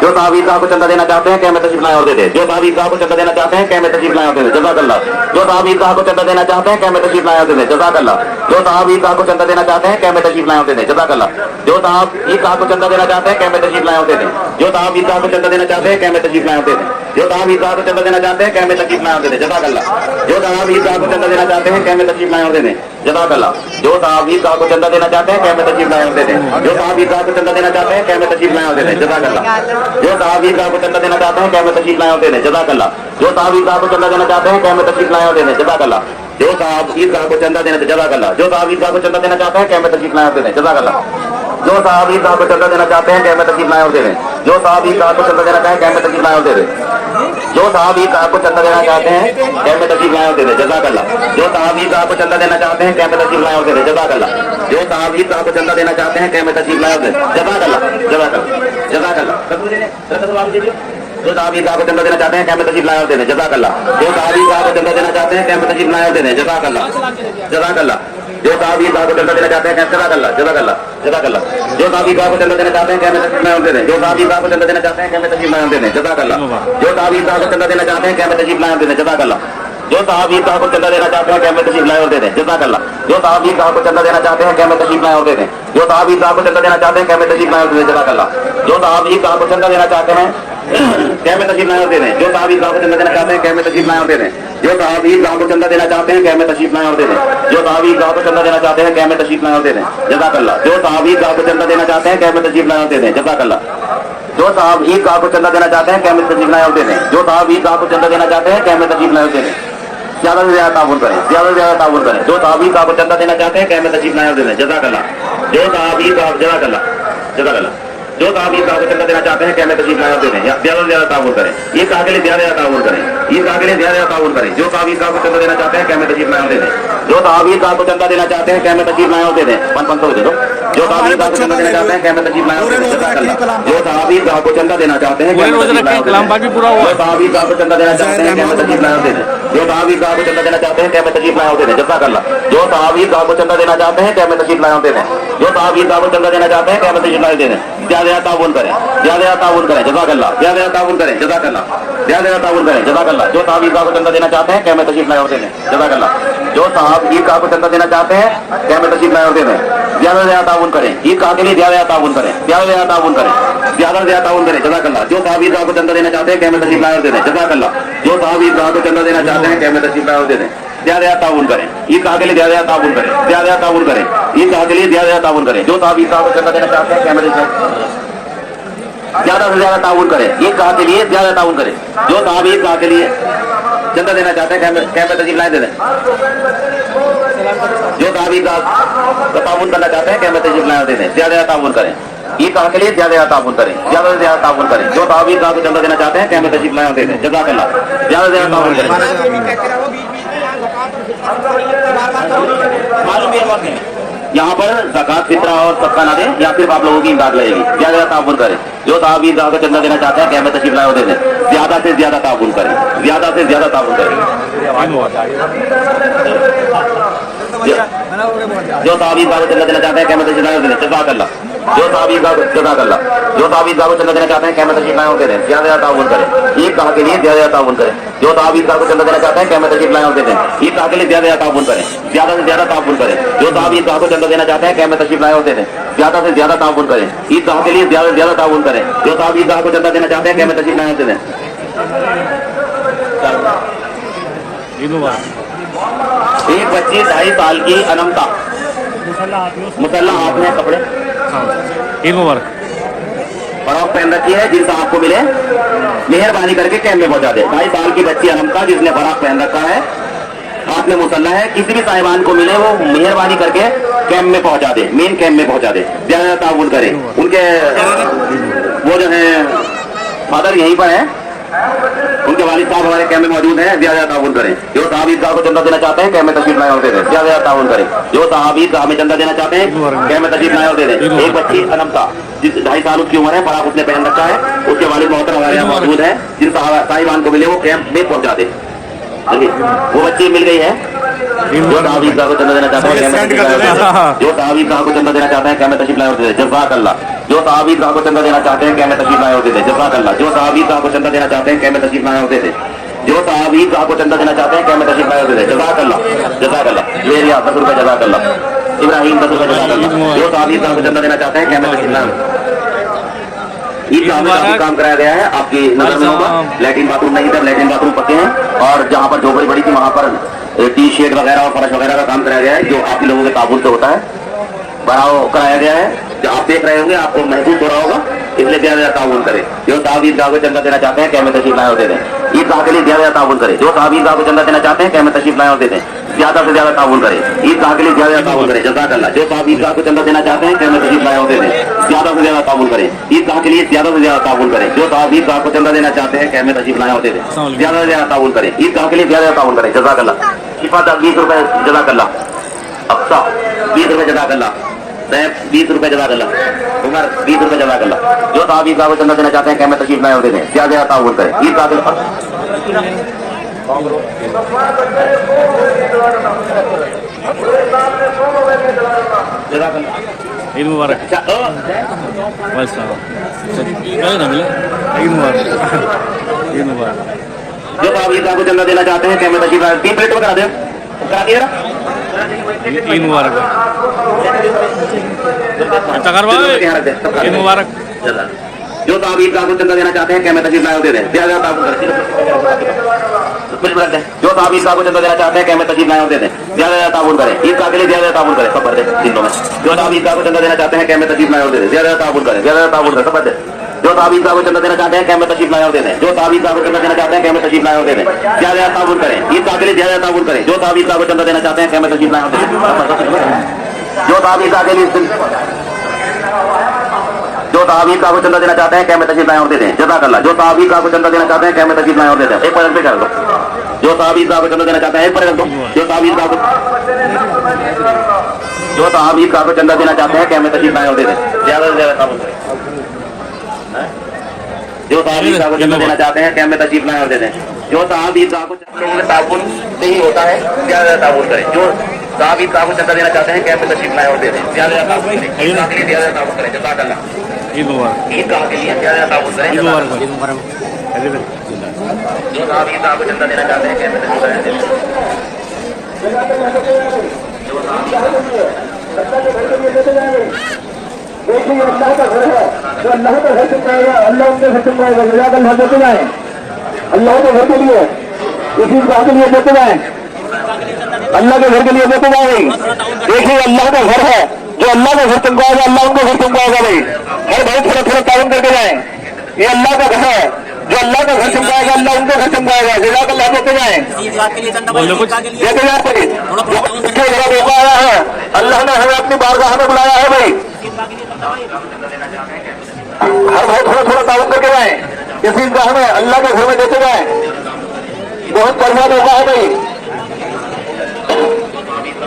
जो साहब ईदगाह को चंदा देना चाहते हैं कैम में तशरीफ लाए और दे दें। जो साहब ईदगाह को चंदा देना चाहते हैं कैम में तशरीफ लाए और दे दें, जज़ाकल्लाह। जो साहब ईदगाह को चंदा देना चाहते हैं कैम में तशरीफ लाए और दे दें, जज़ाकल्लाह। जो साहब ईदगाह को चंदा देना चाहते हैं कैम में तशरीफ लाए और दे दें, जज़ाकल्लाह। जो साहब ईदगाह को चंदा देना चाहते हैं कैम में तशरीफ लाए और दे दें। जो साहब ईदगाह को चंदा देना चाहते हैं कैम में तशरीफ लाए और दे दें। जो साहब ईदगाह को चंदा देना चाहते हैं कैम में तशरीफ लाए और दे दें, जज़ाकल्लाह। जो साहब ईदगाह को चंदा देना चाहते हैं कैम में तशरीफ लाए और दे दें, जज़ाकल्लाह। जो साहब ईदगाह को चंदा देना चाहते हैं कैम में तशरीफ लाए और दे दें। जो साहब ईदगाह को चंदा देना चाहते हैं कैम में तशरीफ लाए और दे दें, जज़ाकल्लाह। जो साहब ईदगाह को चंदा देना चाहते हैं कैम में तशरीफ लाए और दे दें, जज़ाकल्लाह। जो साहब ईदगाह को चंदा देना चाहते हैं कैम में तशरीफ लाए और दे दें, जज़ाकल्लाह। जो साहब ईदगाह को चंदा देना, जज़ाकल्लाह। जो साहब ईदगाह को चंदा देना चाहते हैं कैम में तशरीफ लाए और दे दें, जज़ाकल्लाह। जो साहब ईदगाह को चंदा देना चाहते हैं कैम में तशरीफ लाए और दे दें। जो साहब ईदगाह को चंदा देना चाहते हैं कैम में तशरीफ लाए और दे दें। जो साहब ईदगाह को चंदा देना चाहते हैं कैम में तशरीफ लाए और दे दें, जज़ाकल्लाह। जो साहब ईदगाह को चंदा देना चाहते हैं कैम में तशरीफ लाए और दे दें, जज़ाकल्लाह। जो साहब ईदगाह को चंदा देना चाहते हैं कैम में तशरीफ लाए और दे दें, जज़ाकल्लाह, जज़ाकल्लाह, जज़ाकल्लाह। जो साहब ईदगाह को चंदा देना चाहते हैं कैम में तशरीफ लाए और दे दें, जज़ाकल्लाह। जो साहब ईदगाह को चंदा देना चाहते हैं कैम में तशरीफ लाए और दे दें, जज़ाकल्लाह, जज़ाकल्लाह। जो साहब ईदगाह को चंदा देना चाहते हैं जज़ाकल्लाह, जज़ाकल्लाह, जज़ाकल्लाह। जो साहब ईदगाह को चंदा देना चाहते हैं कैम में तशरीफ लाए और दे दें। जो साहब ईदगाह को चंदा देना चाहते हैं कैम में तशरीफ लाए और दे दें, जज़ाकल्लाह। जो साहब ईदगाह को चंदा देना चाहते हैं कैम में तशरीफ लाए और दे दें, जज़ाकल्लाह। जो साहब ईदगाह को चंदा देना चाहते हैं कैम में तशरीफ लाए और दे दें, जज़ाकल्लाह। जो साहब ईदगाह को चंदा देना चाहते हैं कैम में तशरीफ लाए और दे दें। जो साहब ईदगाह को चंदा देना चाहते हैं कैम में तशरीफ लाए और दे दें, जज़ाकल्लाह। जो साहब ईदगाह को चंदा देना चाहते हैं कैम में तशरीफ लाए और दे दें। जो साहब ईदगाह को चंदा देना चाहते हैं कैम में तशरीफ लाए और दे दें। जो साहब ईदगाह को चंदा देना चाहते हैं कैम में तशरीफ लाए और दे दें। जो साहब ईदगाह को चंदा देना चाहते हैं कैम में तशरीफ लाए और दे दें, जज़ाकल्लाह। जो साहब ईदगाह को चंदा देना चाहते हैं कैम में तशरीफ लाए और दे दें, जज़ाकल्लाह। जो साहब ईदगाह को चंदा देना चाहते हैं कैम में तशरीफ लाए और दे दें। जो साहब ईदगाह को चंदा देना चाहते हैं कैम में तशरीफ लाए और दे दें, ज्यादा से ज्यादा ताउन करें, ज्यादा से ज्यादा ताउन करें। जो साहब ईदगाह को चंदा देना चाहते हैं कैम में तशरीफ लाए और दे दें, जज़ाकल्लाह। जो साहब ईदगाह, जज़ाकल्लाह, जज़ाकल्लाह। जो साहब ईदगाह को चंदा देना चाहते हैं कैम में तशरीफ लाए और दे दें, ज्यादा से ज्यादा ताउन करें। ईदगाह के लिए ज्यादा ज्यादा ताउन करें, ईदगाह के लिए ज्यादा ज्यादा ताउन करें। जो साहब ईदगाह को चंदा देना चाहते हैं कैम में तशरीफ लाए और दे दें। जो साहब ईदगाह को चंदा देना चाहते हैं कैम में तशरीफ लाए और दे दें, 500 दे दो। जो साहब ईदगाह को चंदा देना चाहते हैं कैम में तशरीफ लाए और दे दें, जज़ाकल्लाह। जो साहब ईदगाह को चंदा देना चाहते हैं कैम में तशरीफ लाए और दे दें। जो साहब ईदगाह को चंदा देना चाहते हैं कैम में तशरीफ लाए और दे दें। जो साहब ईदगाह को चंदा देना चाहते हैं कैम में तशरीफ लाए और दे दें, जज़ाकल्लाह। जो साहब ईदगाह को चंदा देना चाहते हैं कैम में तशरीफ लाए और दे दें। जो साहब ईदगाह को चंदा देना चाहते हैं कैम में तशरीफ लाए और दे दें, ज्यादा ज्यादा ताउन करें, ज्यादा ज्यादा ताउन करें, जज़ाकल्लाह। ज्यादा ज्यादा ताउन करें, जज़ाकल्लाह, ज्यादा ज्यादा ताउन करें, जज़ाकल्लाह। जो साहब ईदगाह को चंदा देना चाहते हैं कैम में तशरीफ लाए और दे दें, जज़ाकल्लाह। जो साहब ईदगाह को चंदा देना चाहते हैं कैम में तशरीफ लाए और दे दें, ज्यादा से ज्यादा ताउन करें। ईदगाह के लिए ज्यादा ज्यादा ताउन करें, ज्यादा से ज्यादा ताउन करें, ज्यादा से ज्यादा ताउन करें, जज़ाकल्लाह। जो साहब ईदगाह को चंदा देना चाहते हैं कैम में तशरीफ लाए और दे दें, जज़ाकल्लाह। जो साहब ईदगाह को चंदा देना चाहते हैं कैम में तशरीफ लाए और दे दें, ज्यादा ज्यादा ताउन करें। ईदगाह के लिए ज्यादा ज्यादा ताउन करें, ज्यादा ज्यादा ताउन करें। ईदगाह के लिए ज्यादा ज्यादा ताउन करें। जो साहब ईदगाह को चंदा देना चाहते हैं कैम में ज्यादा से ज्यादा ताउन करें, ईदगाह के लिए ज्यादा ताउन करें। जो साहब ईदगाह के लिए चंदा देना चाहते हैं कैम में तशरीफ लाए दे दें। जो साहब ईदगाह का ताउन करना चाहते हैं कैम में तशरीफ लाए दे दें, ज्यादा ज्यादा ताउन करें। ईदगाह के लिए ज्यादा ज्यादा ताउन करें, ज्यादा से ज्यादा ताउन करें। जो साहब ईदगाह को चंदा देना चाहते हैं कैम में तशरीफ लाए दे दें, जज़ाकल्लाह। ज्यादा से ज्यादा ताउन करें। यहाँ पर ज़कात, फित्रा और सबका ना दें, या फिर आप लोगों की इमदाद लगेगी। ज्यादा ज्यादा ताउन करें। जो साहब ईदगाह को चंदा देना चाहते हैं कैम में तशरीफ लाए और दे दें, ज्यादा से ज्यादा ताउन करें, ज्यादा से ज्यादा ताउन करें। जो साहब ईदगाह को चंदा देना चाहते हैं कैम में तशरीफ लाए और दे दें, जज़ाकल्लाह। जो साहब ईदगाह को, जज़ाकल्लाह। जो साहब ईदगाह को चंदा देना चाहते हैं कैम में तशरीफ लाए और दे दें, ज्यादा ज्यादा ताउन करें। ईदगाह के लिए ज्यादा ज्यादा ताउन करें। जो साहब ईदगाह को चंदा देना चाहते हैं कैम में तशरीफ लाए और दे दें, ईदगाह के लिए ज्यादा ज्यादा ताउन करें, ज्यादा से ज्यादा ताउन करें। जो साहब ईदगाह को चंदा देना चाहते हैं कैम में तशरीफ लाए और दे दें, ज्यादा से ज्यादा ताउन करें। ईदगाह के लिए ज्यादा से ज्यादा ताउन करें। जो साहब ईदगाह को चंदा देना चाहते हैं कैम में तशरीफ लाए और दे दें। एक बच्ची 2.5 साल की अनमता, मुसल्ला हाथ में कपड़े, ईद मुबारक, फ्रॉक पहन रखी है, जिनसे आपको मिले मेहरबानी करके कैम्प में पहुंचा दे। 2.5 साल की बच्ची अनमता जिसने फ्रॉक पहन रखा है, हाथ में मुसल्ला है, किसी भी साहिबान को मिले वो मेहरबानी करके कैम्प में पहुंचा दे, मेन कैम्प में पहुंचा दे, ज्यादा ताउन करे। उनके वो जो है फादर यहीं पर है, उनके वालिद साहब हमारे कैंप में मौजूद हैं, ज्यादा ताउन करें। जो साहब ईदगाह को चंदा देना चाहते हैं, कैंप में तशरीफ लाए और दे दें, ज्यादा ताउन करें। जो साहब ईदगाह में चंदा देना चाहते हैं, कैंप में तशरीफ लाए और दे दें। एक बच्ची अनमता, जिस 2.5 साल उसकी उम्र है, पराग उसने पहन रखा है, उसके वालिद मोहतरम हमारे यहाँ मौजूद है। जिन साहिबान को मिले वो कैंप में पहुंचा दे। वो बच्ची मिल गई है। जो साहब ईदगाह को चंदा देना चाहते हैं, जो साहब ईदगाह को चंदा देना चाहते हैं, कैंप में तशरीफ लाए और दे दें, जज़ाकल्लाह। जो साहब ईदगाह को चंदा देना चाहते हैं, कैंप में तशरीफ लाए और दे दें, जज़ाकल्लाह। जो साहब ईदगाह को चंदा देना चाहते हैं, कैंप में तशरीफ लाए और दे दें। जो साहब ईदगाह को चंदा देना चाहते हैं, कैंप में तशरीफ लाए और दे दें, जज़ाकल्लाह, जज़ाकल्लाह। लेरिया 10 रुपये, जज़ाकल्लाह। इब्राहिम 10 रुपये, जज़ाकल्लाह। जो साहब ईदगाह को चंदा देना चाहते हैं, कैंप में तशरीफ लाए। ईदगाह में काफी काम कराया गया है, आपकी नजर में होगा। लैट्रिन बाथरूम नहीं था, लैट्रिन बाथरूम पक्के हैं, और जहाँ पर झोपड़ी बड़ी थी वहाँ पर टी शेड वगैरह और फर्श वगैरह का काम कराया गया है, जो आप लोगों के ताबूत से होता है, बढ़ाव कराया गया है। जो आप देख रहे होंगे आपको महसूस हो रहा होगा, इसलिए ज्यादा ताउन करें। जो साहब ईदगाह को चंदा देना चाहते हैं, कैंप में तशरीफ लाए और दे दें, ईदगाह के लिए ज्यादा ताउन करें। जो साहब ईदगाह को चंदा देना चाहते हैं, कैंप में तशरीफ लाए और दे दें, ज्यादा से ज्यादा ताउन करें। ईदगाह के लिए ज्यादा ताउन करें, जज़ाकल्लाह। जो साहब ईदगाह को चंदा देना चाहते हैं, कैंप में तशरीफ लाए और दे दें, ज्यादा से ज्यादा ताउन करें। ईदगाह के लिए ज्यादा से ज्यादा ताउन करें। जो साहब ईदगाह को चंदा देना चाहते हैं, कैंप में तशरीफ लाए और दे दें, ज्यादा से ज्यादा ताउन करें। ईदगाह के लिए ज्यादा ताउन करें, जज़ाकल्लाह। शिफात 20 रुपए, जज़ाकल्लाह। अफ्सा 20 रुपए, जज़ाकल्लाह। 20 रुपए, जज़ाकल्लाह। उमर 20 रुपए, जज़ाकल्लाह। जो साहब ईदगाह को चंदा देना चाहते हैं, कैंप में तशरीफ लाए और दे दें, ज्यादा ज्यादा ताउन करें। ईदगाह के ईद मुबारक। बस ना मिले, ईद मुबारक, ईद मुबारक। जो साहब ईदगाह को चंदा देना चाहते हैं, कैंप में तशरीफ लाए। 3 प्लेट करा दे, करा दिया। ईद मुबारक, ईद मुबारक। जो साहब ईदगाह को चंदा देना चाहते हैं, कैंप में तशरीफ लाए और दे दें, ज्यादा ताउन करें। जो साहब ईदगाह को चंदा देना चाहते हैं, कैंप में तशरीफ लाए और दे दें, ज्यादा ताउन करें। ईदगाह के लिए ज्यादा ताउन करें, सब भर दें तीनों में। जो साहब ईदगाह को चंदा देना चाहते हैं, कैंप में तशरीफ लाए और दे दें, ज्यादा ताउन करें, ज्यादा ताउन करें, सब भर दें। जो साहब ईदगाह को चंदा देना चाहते हैं, कैंप में तशरीफ लाए और दे दें। जो साहब ईदगाह को चंदा देना चाहते हैं, कैंप में तशरीफ लाए और दे दें, ज्यादा ताउन करें। ईदगाह के लिए ज्यादा ताउन करें। जो साहब ईदगाह को चंदा देना चाहते हैं, कैंप में तशरीफ लाए और दे दें। जो साहब ईदगाह के लिए जो साहब ईदगाह को चंदा देना चाहते हैं, कैंप में तशरीफ लाए और दे दें, जज़ाकल्लाह। जो साहब ईदगाह को चंदा देना चाहते हैं, कैंप में तशरीफ लाए और दे दें। एक पलट पे कर दो। जो साहब ईदगाह को चंदा देना चाहते हैं, एक पलट दो। जो साहब ईदगाह को चंदा देना चाहते हैं, कैंप में तशरीफ लाए और दे दें, ज्यादा से ज्यादा ताउन करें। जो साहब ईदगाह को चंदा देना चाहते हैं, कैंप में तशरीफ लाए और दे दें। जो साहब ईदगाह को लोगों के ताउन से ही होता है, ज्यादा से ताउन करें। जो साहब ईदगाह को चंदा देना चाहते हैं, कैंप में तशरीफ लाए और दे दें, ज्यादा ताउन करें। ईदगाह के लिए ज्यादा ताउन करें, जज़ाकल्लाह। ईद मुबारक, ईदगाह के लिए ज्यादा ताउन करें, ईद मुबारक, ईद मुबारक। जो साहब ईदगाह को चंदा देना चाहते हैं, कैंप में तशरीफ लाए और दे दें। देखिए अल्लाह का घर है, जो अल्लाह का घर चुकाएगा, अल्लाह उनके घर चुकाएगा, जज़ाकल्लाह देते जाए। अल्लाह के घर के लिए, इसी बात के लिए देते जाए, अल्लाह के घर के लिए देते जाए। देखिए अल्लाह का घर है, जो अल्लाह का घर चुकाएगा, अल्लाह उनको घर चुकाएगा। भाई हर भाई थोड़ा थोड़ा ताउन करके जाए। ये अल्लाह का घर है, जो अल्लाह का घर चुकाएगा, अल्लाह उनको घर चुकाएगा, जज़ाकल्लाह देते जाए, देते जाए। रोका आया है, अल्लाह ने हमें अपनी बारगाह में बुलाया है। भाई हर भाई थोड़ा थोड़ा ताउन करके जाए, इस ईदगाह में अल्लाह के घर में देते जाए। बहुत बढ़िया मौका है भाई।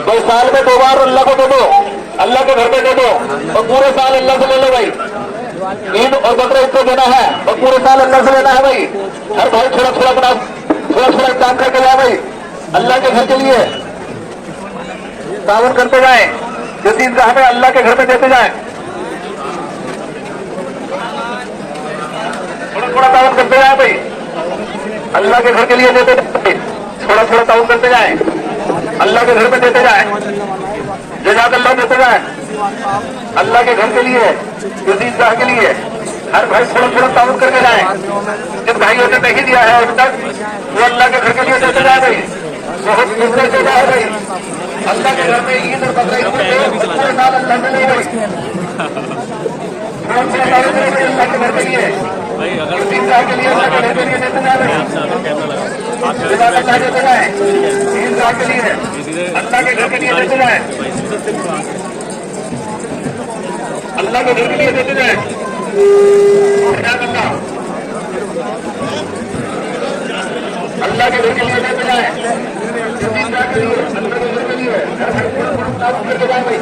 भाई साल में 2 बार अल्लाह को दे दो, अल्लाह के घर पे दे दो, और पूरे साल अल्लाह से ले लो। भाई ईद और बकरा ईद को देना है, और पूरे साल अल्लाह से लेना है। भाई हर भाई थोड़ा थोड़ा बना, थोड़ा थोड़ा काम करके जाए। भाई अल्लाह के घर के लिए ताउन करते जाए, जिस ईदगाह में अल्लाह के घर में देते जाए। थोड़ा थोड़ा ताउन करते जाए। भाई अल्लाह के घर के लिए देते जाए, थोड़ा थोड़ा ताउन करते जाए, अल्लाह के घर में देते जाए, जज़ाकल्लाह देते जाए। अल्लाह के घर के लिए, इस ईदगाह के लिए हर भाई थोड़ा थोड़ा ताउन करके जाए। जिन भाइयों ने नहीं दिया है अब तक, वो अल्लाह के घर के लिए देते जाए। भाई बहुत सुंदर जगह है। भाई अल्लाह के घर में ईद और बकरा ईद पूरे साल अल्लाह से नहीं। भाई अल्लाह के घर के लिए, इस ईदगाह के लिए, अल्लाह के घर के लिए देते जाए। जज़ाकल्लाह देते जाए, ईदगाह के लिए, अल्लाह के घर के लिए देते जाए, अल्लाह के घर के लिए देते जाए। अल्लाह के बेटे में बैठ जाए इजाजत करके जाए भाई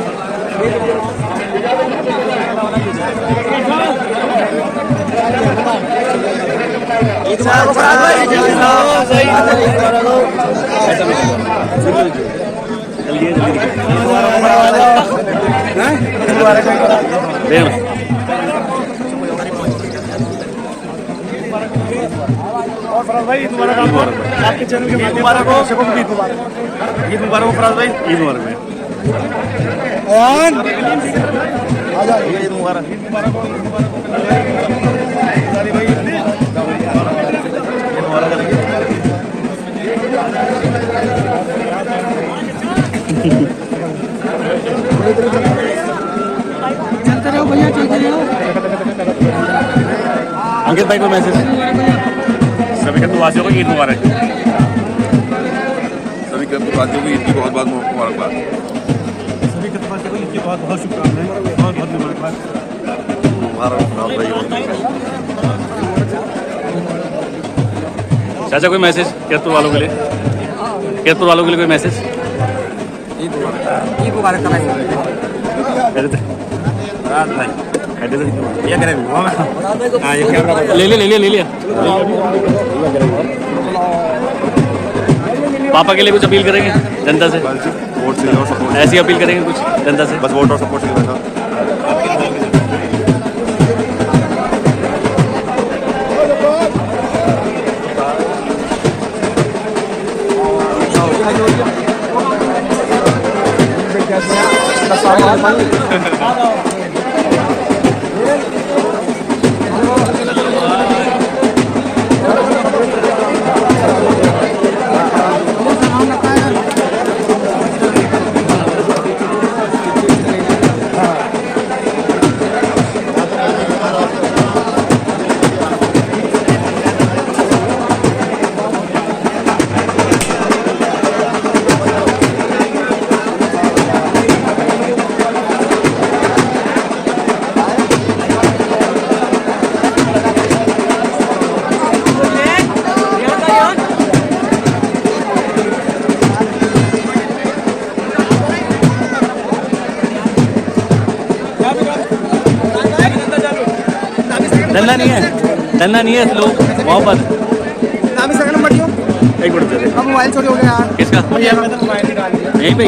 भाई मुबारक आपके चैनल के माध्यम से ईद मुबारक फराज भाई ईद मुबारक भाई ईद मुबारक चलते रहो भैया, चलते रहो। अंकित भाई को मैसेज, सभी कद्दूवासियों को ईद मुबारक। सभी कद्दूवासियों को ईद की बहुत बहुत मुबारकबाद। सभी कद्दूवासियों को ईद की बहुत बहुत शुभकामनाएं, बहुत बहुत मुबारकबाद। चाचा कोई मैसेज केतपुर वालों के लिए, केतपुर वालों के लिए कोई मैसेज? ईद मुबारक ले लिया। पापा के लिए कुछ अपील करेंगे जनता से? वोट से और सपोर्ट, ऐसी अपील करेंगे कुछ जनता से? बस वोट और सपोर्ट से बैठा। डरना नहीं है लोग वहाँ पर। एक मिनट दे दे। अब मोबाइल चोरी हो गया यार। किसका? यहीं पे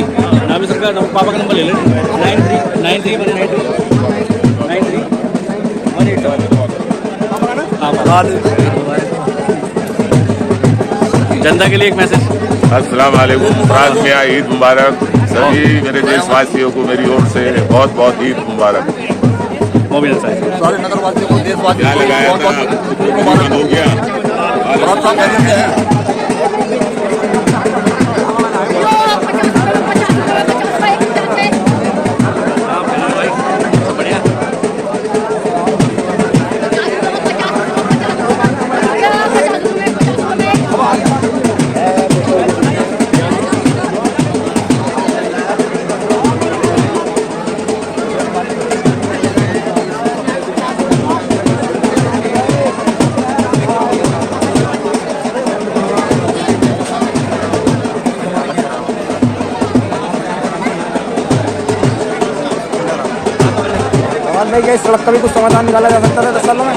नाम सरकार पापा का नंबर ले ले। 9393 जनता के लिए एक मैसेज। अस्सलाम वालेकुम, फ्रांस में ईद मुबारक। सभी मेरे देशवासियों को मेरी ओर से बहुत बहुत ईद मुबारक। मोबिल साहब सारे नगर वासियों को देशवासियों को बहुत बहुत मुबारक हो गया। क्या इस सड़क का भी कुछ समाधान निकाला जा सकता है 10 सालों में?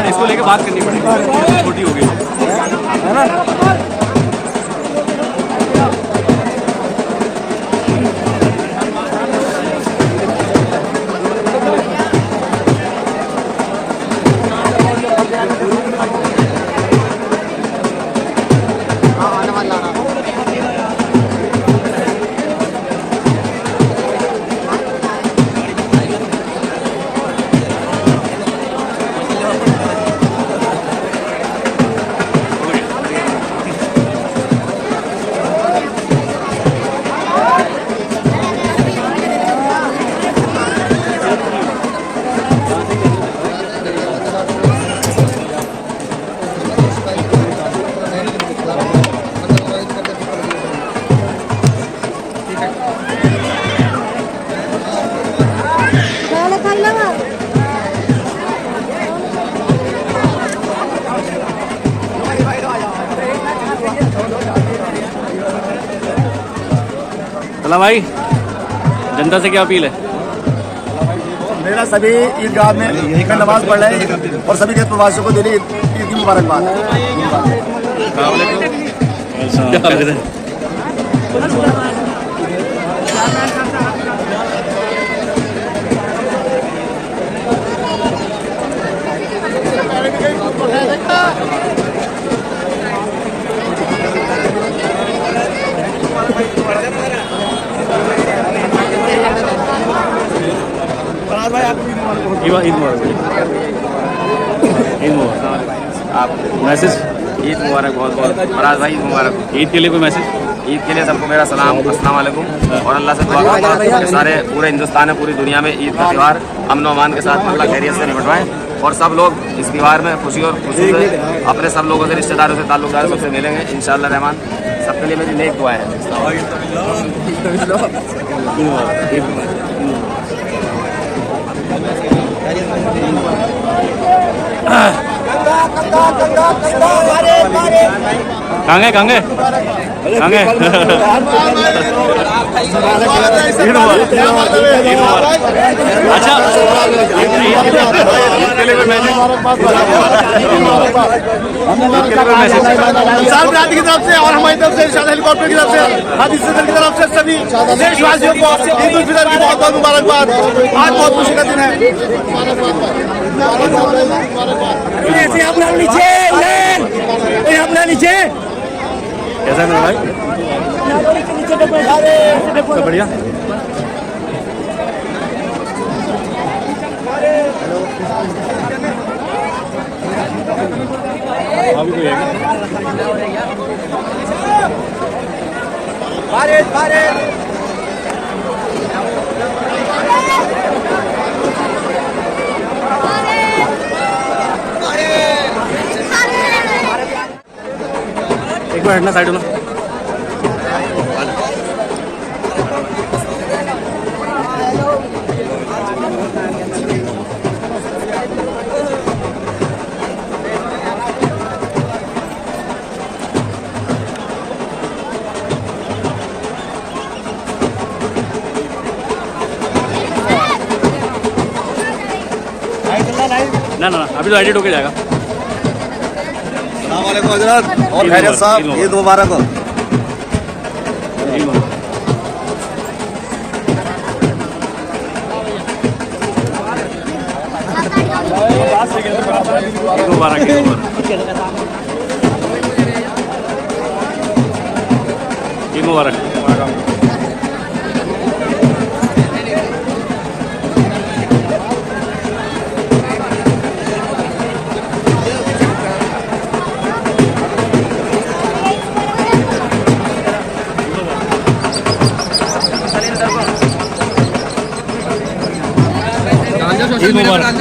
इसको लेके बात करनी पड़ेगी, छोटी हो गई है ना। अल्लाह भाई, जनता से क्या अपील है? मेरा सभी ईदगाह में नमाज पढ़ रहे हैं और सभी देश प्रवासियों को दिली ईद की मुबारकबाद। ईद मुबारक, ईद मुबारक। आप मैसेज? ईद मुबारक, बहुत बहुत फराज भाई, ईद मुबारक। ईद के लिए कोई मैसेज? ईद के लिए सबको मेरा सलाम, अस्सलाम वालेकुम। और अल्लाह से दुआ करूँगा कि सारे पूरे हिंदुस्तान में, पूरी दुनिया में ईद का त्यौहार अमन और अमान के साथ अल्लाह खैरियत से निपटवाएं और सब लोग इस त्यौहार में खुशी और खुशी से अपने सब लोगों से, रिश्तेदारों से, ताल्लुकदारों सबसे मिलेंगे इंशाअल्लाह रहमान। सबके लिए मेरी नेक दुआ है। कहाँ गए अच्छा, की तरफ से और हमारी तरफ से हेलीकॉप्टर की तरफ से, हाथी सदन की तरफ से सभी देशवासियों को ईद उल फितर की बहुत बहुत मुबारकबाद। आज बहुत खुशी का दिन है। अपना नीचे कैसा है मेरा भाई? सब बढ़िया। अभी कोई है? एक बार हटना, साइड होना। ना अभी तो एडिट होके जाएगा। अस्सलाम वालेकुम हज़रत और खैरियत साहब, ईद मुबारक हो। ईद मुबारक। ईद मुबारक। ईद मुबारक। ईद मुबारक।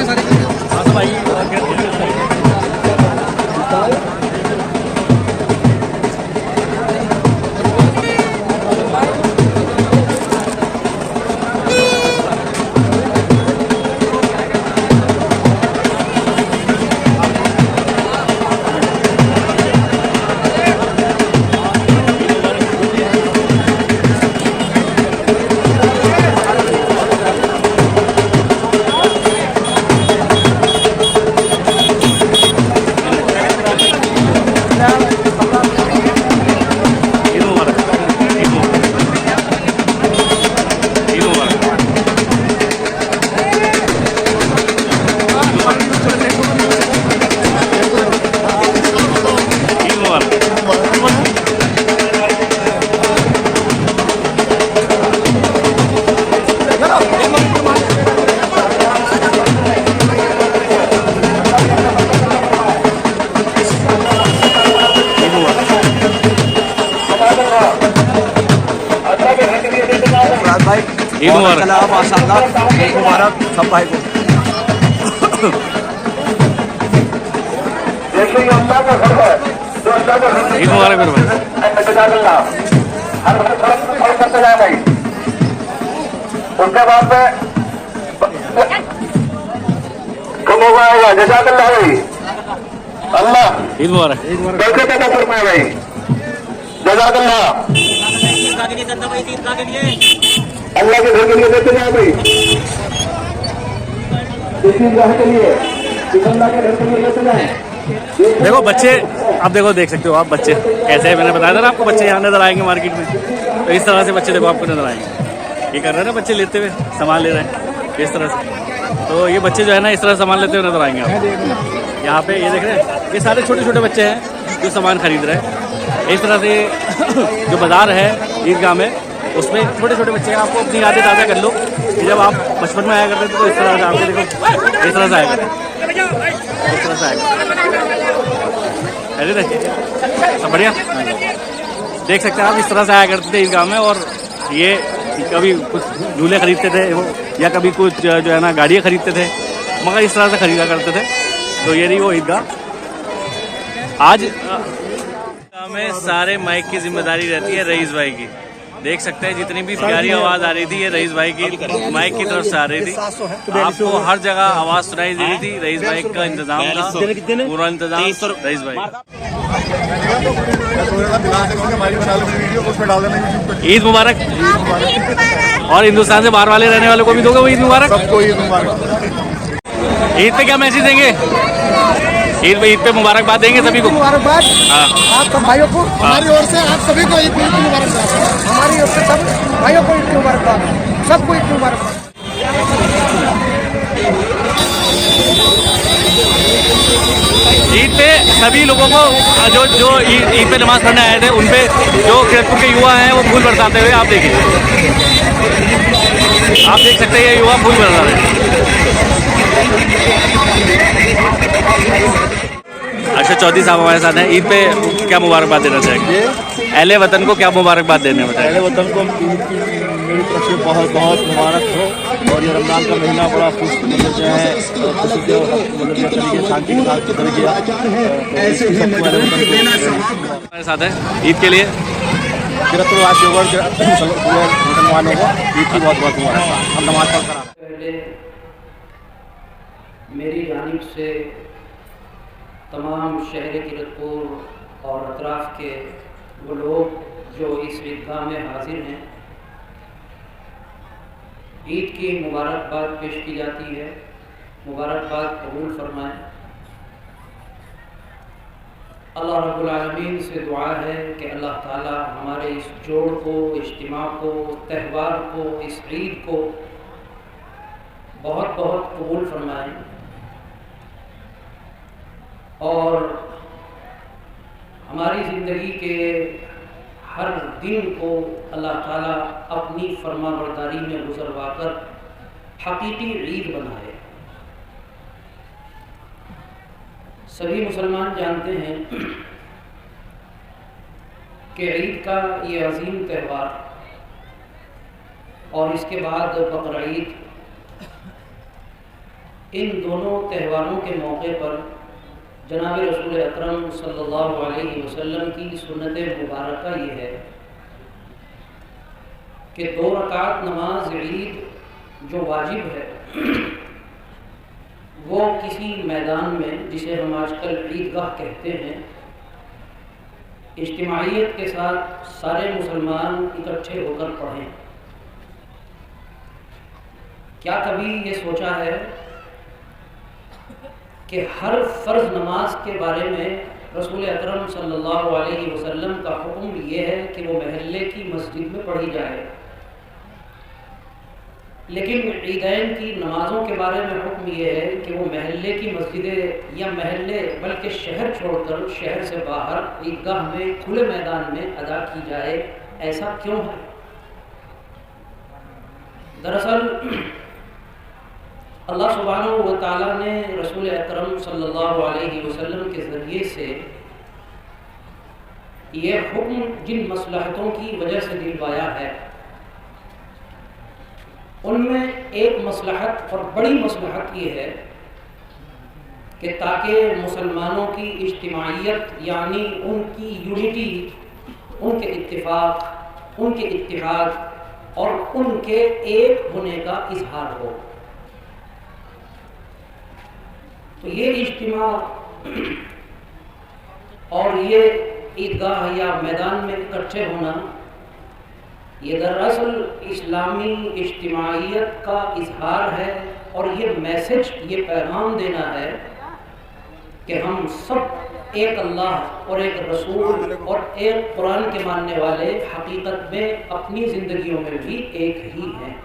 ईद मुबारक सब भाई को। ईद मुबारक मेरे भाई। उसके बाद में कम होगा जज़ाकल्लाह भाई। अल्लाह ईद मुबारक। बरकत अता फरमाए भाई, जज़ाकल्लाह। के लिए चंदा भाई, ईदगाह के लिए। अल्लाह के घर के लिए देते जाओ भाई, ईदगाह के लिए, अल्लाह के घर के लिए लेते जाए। देखो बच्चे, आप देखो, देख सकते हो आप बच्चे कैसे है। मैंने बताया था ना आपको, बच्चे यहाँ नजर आएंगे मार्केट में। तो इस तरह से बच्चे देखो आपको नजर आएंगे। ये कर रहे हैं ना बच्चे, लेते हुए सामान ले रहे हैं इस तरह से। तो ये बच्चे जो है ना इस तरह सामान लेते हुए नजर आएंगे आप। यहाँ पे ये देख रहे हैं, ये सारे छोटे छोटे बच्चे हैं जो सामान खरीद रहे हैं इस तरह से। जो बाजार है ईदगाह में, उसमें छोटे छोटे बच्चे हैं। आपको अपनी यादें ताज़ा कर लो कि जब आप बचपन में आया करते थे तो इस तरह से आपके देखो इस तरह से आएगा, इस तरह से आएगा। अरे देखिए सब बढ़िया, देख सकते हैं आप, इस तरह से आया करते थे ईदगाह में। और ये कभी कुछ झूले खरीदते थे वो, या कभी कुछ जो है ना गाड़ियाँ खरीदते थे, मगर इस तरह से खरीदा करते थे। तो ये रही वो ईदगाह। आज में सारे माइक की जिम्मेदारी रहती है रईस भाई की। देख सकते हैं जितनी भी प्यारी आवाज आ रही थी ये रईस भाई की माइक की तरफ से आ रही थी। आपको हर जगह आवाज सुनाई दे रही थी। रईस भाई का इंतजाम था, पूरा इंतजाम रईस भाई। ईद मुबारक। और हिंदुस्तान से बाहर वाले रहने वालों को भी दोगे वो ईद मुबारक। सबको ईद मुबारक। ईद पे क्या मैसेज देंगे? ईद पे मुबारकबाद देंगे सभी को। मुबारकबाद आप सब भाइयों को, हमारी ओर से आप सभी को ईद की मुबारकबाद। हमारी ओर से सब भाइयों को ईद की मुबारकबाद, सबको ईद की मुबारकबाद। ईद पे सभी लोगों को जो ईद पे नमाज पढ़ने आए थे उन पे जो खिरतपुर के युवा हैं वो फूल बरसाते हुए आप देखिए, आप देख सकते हैं ये युवा फूल बरसा रहे हैं। अक्षय चौधरी साहब हमारे साथ हैं। ईद पे क्या मुबारकबाद देना चाहेंगे? अहले वतन को क्या मुबारकबाद देने में? अहले वतन को ईद की मेरी तरफ से बहुत बहुत मुबारक हो। और ये रमज़ान का महीना बड़ा खुश मतलब जो है खुशी के मतलब तरीके शांति के साथ तरीके हमारे साथ है ईद के लिए। मुसलमानों को ईद की बहुत बहुत मुबारक। हम नमाज पढ़ कर मेरी जानिब से तमाम शहर किरतपुर और अतराफ़ के वो लोग जो इस ईदगाह में हाजिर हैं, ईद की मुबारकबाद पेश की जाती है। मुबारकबाद कबूल फरमाएं। अल्लाह रब्बुल आलमीन से दुआ है कि अल्लाह ताला हमारे इस जोड़ को, इज्तिमा को, त्यौहार को, इस ईद को बहुत बहुत कबूल फरमाएं। और हमारी ज़िंदगी के हर दिन को अल्लाह ताला अपनी फरमाबरदारी में गुज़रवा कर हकीकी ईद बनाए। सभी मुसलमान जानते हैं कि ईद का ये अजीम त्यौहार और इसके बाद बकरीद, इन दोनों त्यौहारों के मौके पर जनाब रसूल अकरम सल्लल्लाहु अलैहि वसल्लम की सुन्नत मुबारक ये है कि 2 रकात नमाज ईद जो वाजिब है वो किसी मैदान में, जिसे हम आजकल ईदगाह कहते हैं, इज्तिमाइयत के साथ सारे मुसलमान इकट्ठे होकर पढ़ें। क्या कभी ये सोचा है कि हर फ़र्ज़ नमाज के बारे में रसूल अकरम सल्लल्लाहु अलैहि वसल्लम का हुक्म ये है कि वो महल्ले की मस्जिद में पढ़ी जाए, लेकिन ईदैन की नमाज़ों के बारे में हुक्म ये है कि वो महल्ले की मस्जिदें या महल्ले बल्कि शहर छोड़कर शहर से बाहर ईदगाह में खुले मैदान में अदा की जाए। ऐसा क्यों है? दरअसल अल्लाह सुब्हानहू व तआला ने रसूल अकरम सल्लल्लाहु अलैहि वसल्लम के ज़रिए से ये हुक्म जिन मसलहतों की वजह से दिलवाया है, उनमें एक मसलहत और बड़ी मसलहत ये है कि ताकि मुसलमानों की इज्तिमाइयत यानी उनकी यूनिटी, उनके इत्तिफाक, उनके इत्तिहाद और उनके एक होने का इजहार हो। तो ये इज्तिमा और ये ईदगाह या मैदान में इकट्ठे होना ये दरअसल इस्लामी इज्तिमाइयत का इजहार है और ये मैसेज, ये पैगाम देना है कि हम सब एक अल्लाह और एक रसूल और एक कुरान के मानने वाले हकीकत में अपनी ज़िंदगियों में भी एक ही हैं।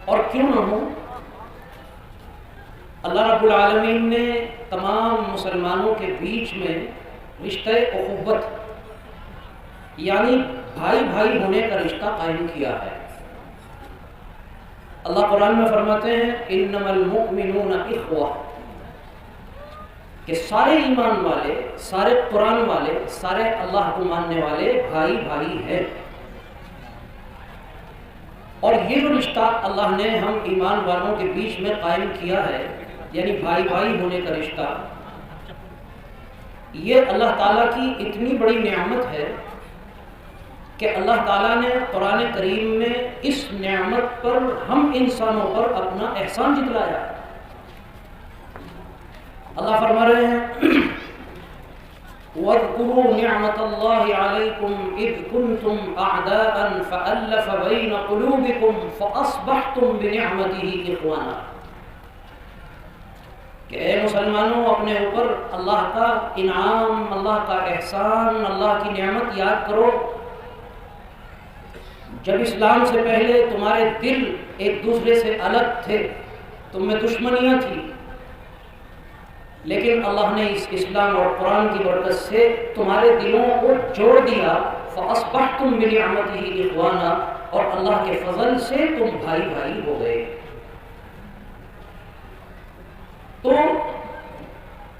और क्यों न हो, अल्लाह रब्बुल आलमीन ने तमाम मुसलमानों के बीच में रिश्ते उख़ुव्वत यानी भाई भाई होने का रिश्ता कायम किया है। अल्लाह कुरान में फरमाते हैं इन्नमल मुअमिनूना इख्वा, कि सारे ईमान वाले, सारे कुरान वाले, सारे अल्लाह को मानने वाले भाई भाई हैं। और ये जो रिश्ता अल्लाह ने हम ईमान वालों के बीच में कायम किया है, यानी भाई भाई होने का रिश्ता, ये अल्लाह ताला की इतनी बड़ी नेमत है कि अल्लाह ताला ने कुरान करीम में इस नेमत पर हम इंसानों पर अपना एहसान जितलाया। अल्लाह फरमा रहे हैं वज़कुरू निअमतल्लाहि अलैकुम इज़ कुंतुम अअदाअन फ़अल्लफ़ बैन क़ुलूबिकुम फ़अस्बहतुम बिनिअमतिही इख़वाना, कि ऐ मुसलमानों अपने ऊपर अल्लाह का इनाम, अल्लाह का एहसान, अल्लाह की नेमत याद करो। जब इस्लाम से पहले तुम्हारे दिल एक दूसरे से अलग थे, तुम में दुश्मनियाँ थी, लेकिन अल्लाह ने इस इस्लाम और कुरान की बरकत से तुम्हारे दिलों को जोड़ दिया। फ़अस्बहतुम बिनिअमतिही इख़वाना, और अल्लाह के फजल से तुम भाई भाई हो गए। तो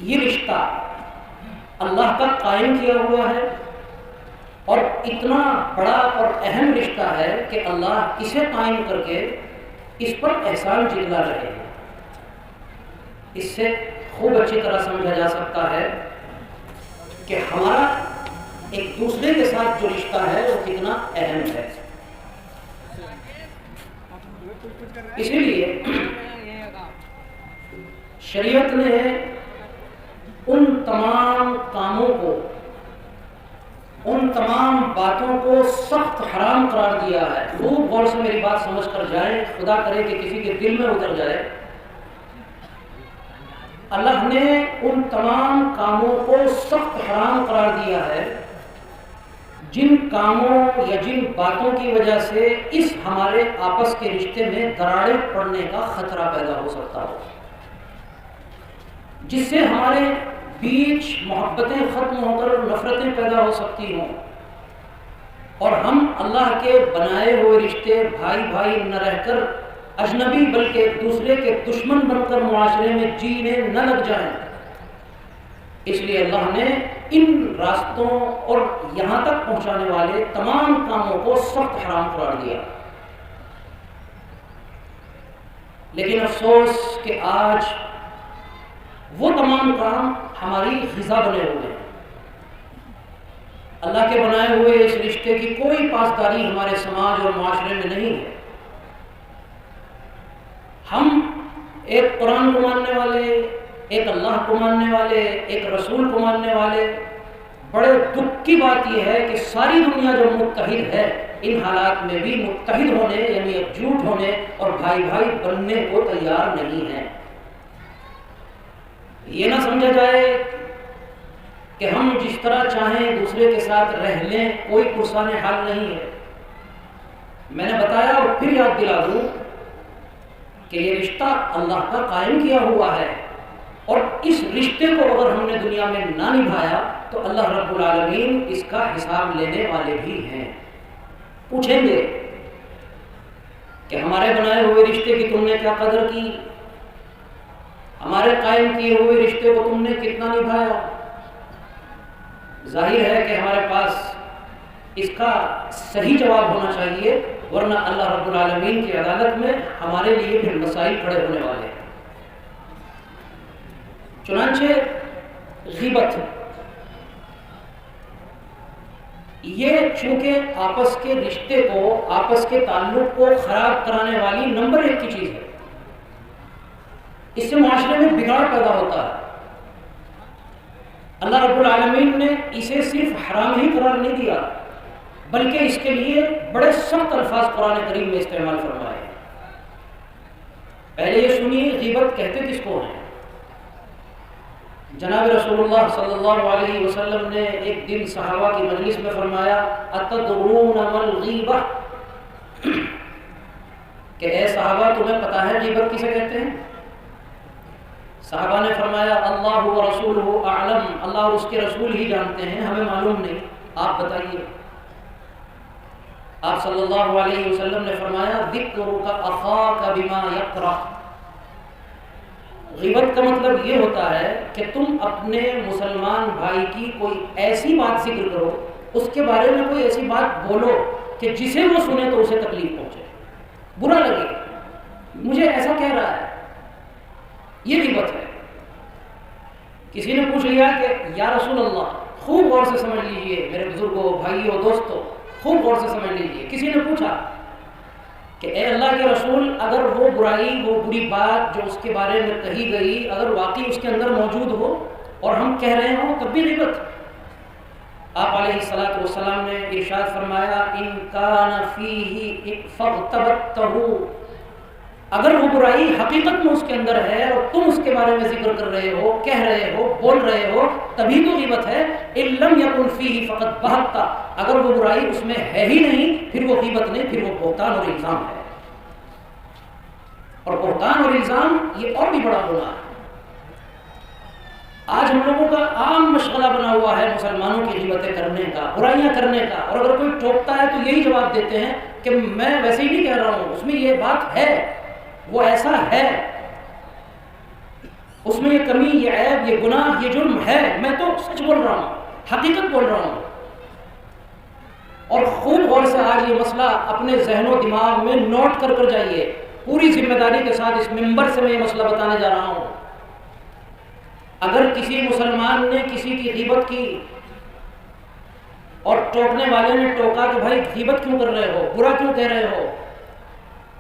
ये रिश्ता अल्लाह का कायम किया हुआ है और इतना बड़ा और अहम रिश्ता है कि अल्लाह इसे कायम करके इस पर एहसान जितला रहे हैं। इससे खूब अच्छी तरह समझा जा सकता है कि हमारा एक दूसरे के साथ जो रिश्ता है वो कितना अहम है। इसीलिए शरीयत ने उन तमाम कामों को, उन तमाम बातों को सख्त हराम करार दिया है। खूब गौर से मेरी बात समझ कर जाए, खुदा करे कि किसी के दिल में उतर जाए। अल्लाह ने उन तमाम कामों को सख्त हराम करार दिया है जिन कामों या जिन बातों की वजह से इस हमारे आपस के रिश्ते में दरारें पड़ने का खतरा पैदा हो सकता हो, जिससे हमारे बीच मोहब्बतें खत्म होकर नफरतें पैदा हो सकती हों और हम अल्लाह के बनाए हुए रिश्ते भाई भाई न रहकर अजनबी बल्कि एक दूसरे के दुश्मन बनकर मुआशरे में जीने न लग जाएं। इसलिए अल्लाह ने इन रास्तों और यहाँ तक पहुँचाने वाले तमाम कामों को सख्त हराम करार दिया। लेकिन अफसोस कि आज वो तमाम काम हमारी ग़िज़ा बने हुए हैं। अल्लाह के बनाए हुए इस रिश्ते की कोई पासदारी हमारे समाज और माशरे में नहीं है। हम एक कुरान को मानने वाले, एक अल्लाह को मानने वाले, एक रसूल को मानने वाले, बड़े दुख की बात यह है कि सारी दुनिया जो मुत्तहिद है, इन हालात में भी मुत्तहिद होने यानी एकजुट होने और भाई भाई बनने को तैयार नहीं है। ये ना समझा जाए कि हम जिस तरह चाहें दूसरे के साथ रह लें, कोई पुरसाने हाल नहीं है। मैंने बताया और फिर याद दिला दूं कि ये रिश्ता अल्लाह का कायम किया हुआ है और इस रिश्ते को अगर हमने दुनिया में ना निभाया तो अल्लाह रब्बुल आलमीन इसका हिसाब लेने वाले भी हैं। पूछेंगे कि हमारे बनाए हुए रिश्ते की तुमने क्या कदर की, हमारे कायम किए हुए रिश्ते को तुमने कितना निभाया। जाहिर है कि हमारे पास इसका सही जवाब होना चाहिए, वरना अल्लाह रब्बुल आलमीन की अदालत में हमारे लिए फिर मसाइल खड़े होने वाले हैं। चुनांचे ग़ीबत ये चूंकि आपस के रिश्ते को, आपस के ताल्लुक को खराब कराने वाली नंबर 1 की चीज है। इससे माशरे में बिगाड़ पैदा होता है। अल्लाह रब्बुल आलमीन ने इसे सिर्फ हराम ही करार नहीं दिया बल्कि इसके लिए बड़े सख्त अल्फाज कुरान करीम में इस्तेमाल फरमाए। पहले ये सुनिए गीबत कहते किसको हैं। जनाब रसूलुल्लाह सल्लल्लाहु अलैहि वसल्लम ने एक दिन सहाबा की मजलिस में फरमाया, अतदरून मल गीबा, कि ए सहाबा तुम्हें पता है गीबत किसे कहते हैं? सहाबा ने फरमाया, अल्लाह व रसूलुहु अअलम, अल्लाह और उसके रसूल ही जानते हैं, हमें मालूम नहीं, आप बताइए। आप सल्लल्लाहु अलैहि वसल्लम ने फरमाया, ज़िक्रुका अखाका बिमा यकरह, ग़ीबत का मतलब ये होता है कि तुम अपने मुसलमान भाई की कोई ऐसी बात जिक्र करो, उसके बारे में कोई ऐसी बात बोलो कि जिसे वो सुने तो उसे तकलीफ पहुंचे, बुरा लगे, मुझे ऐसा कह रहा है, ये ग़ीबत है। किसी ने पूछ लिया कि या रसूल अल्लाह, खूब गौर से समझ लीजिए मेरे बुजुर्गों, भाइयों, दोस्तों, खूब गौर से समझ लीजिए। किसी ने पूछा कि ए अल्लाह के रसूल, अगर वो बुराई, वो बुरी बात जो उसके बारे में कही गई, अगर वाकई उसके अंदर मौजूद हो और हम कह रहे हो, तब भी ग़ीबत। आप अलैहिस्सलातु वस्सलाम ने इरशाद फरमाया, इन कान फीही फग़तबतहु, अगर वो बुराई हकीकत में उसके अंदर है और तुम उसके बारे में जिक्र कर रहे हो, कह रहे हो, बोल रहे हो, तभी तो ग़ीबत है। इल्लम यकुन फीही फ़क़द बहता, अगर वो बुराई उसमें है ही नहीं, फिर वो ग़ीबत नहीं, फिर वो बहतान और इल्ज़ाम है। और बहतान और इल्ज़ाम ये और भी बड़ा गुनाह है। आज हम लोगों का आम मशगला बना हुआ है मुसलमानों की ग़ीबतें करने का, बुराइयां करने का, और अगर कोई टोकता है तो यही जवाब देते हैं कि मैं वैसे ही नहीं कह रहा हूं, उसमें ये बात है, वो ऐसा है, उसमें ये कमी, ये ऐब, ये गुनाह, ये जुर्म है, मैं तो सच बोल रहा हूं, हकीकत बोल रहा हूं। और खूब गौर से आज ये मसला अपने ज़हनो दिमाग में नोट कर कर जाइए। पूरी जिम्मेदारी के साथ इस मिंबर से मैं ये मसला बताने जा रहा हूं। अगर किसी मुसलमान ने किसी की ग़ीबत की और टोकने वाले ने टोका कि भाई ग़ीबत क्यों कर रहे हो, बुरा क्यों कह रहे हो,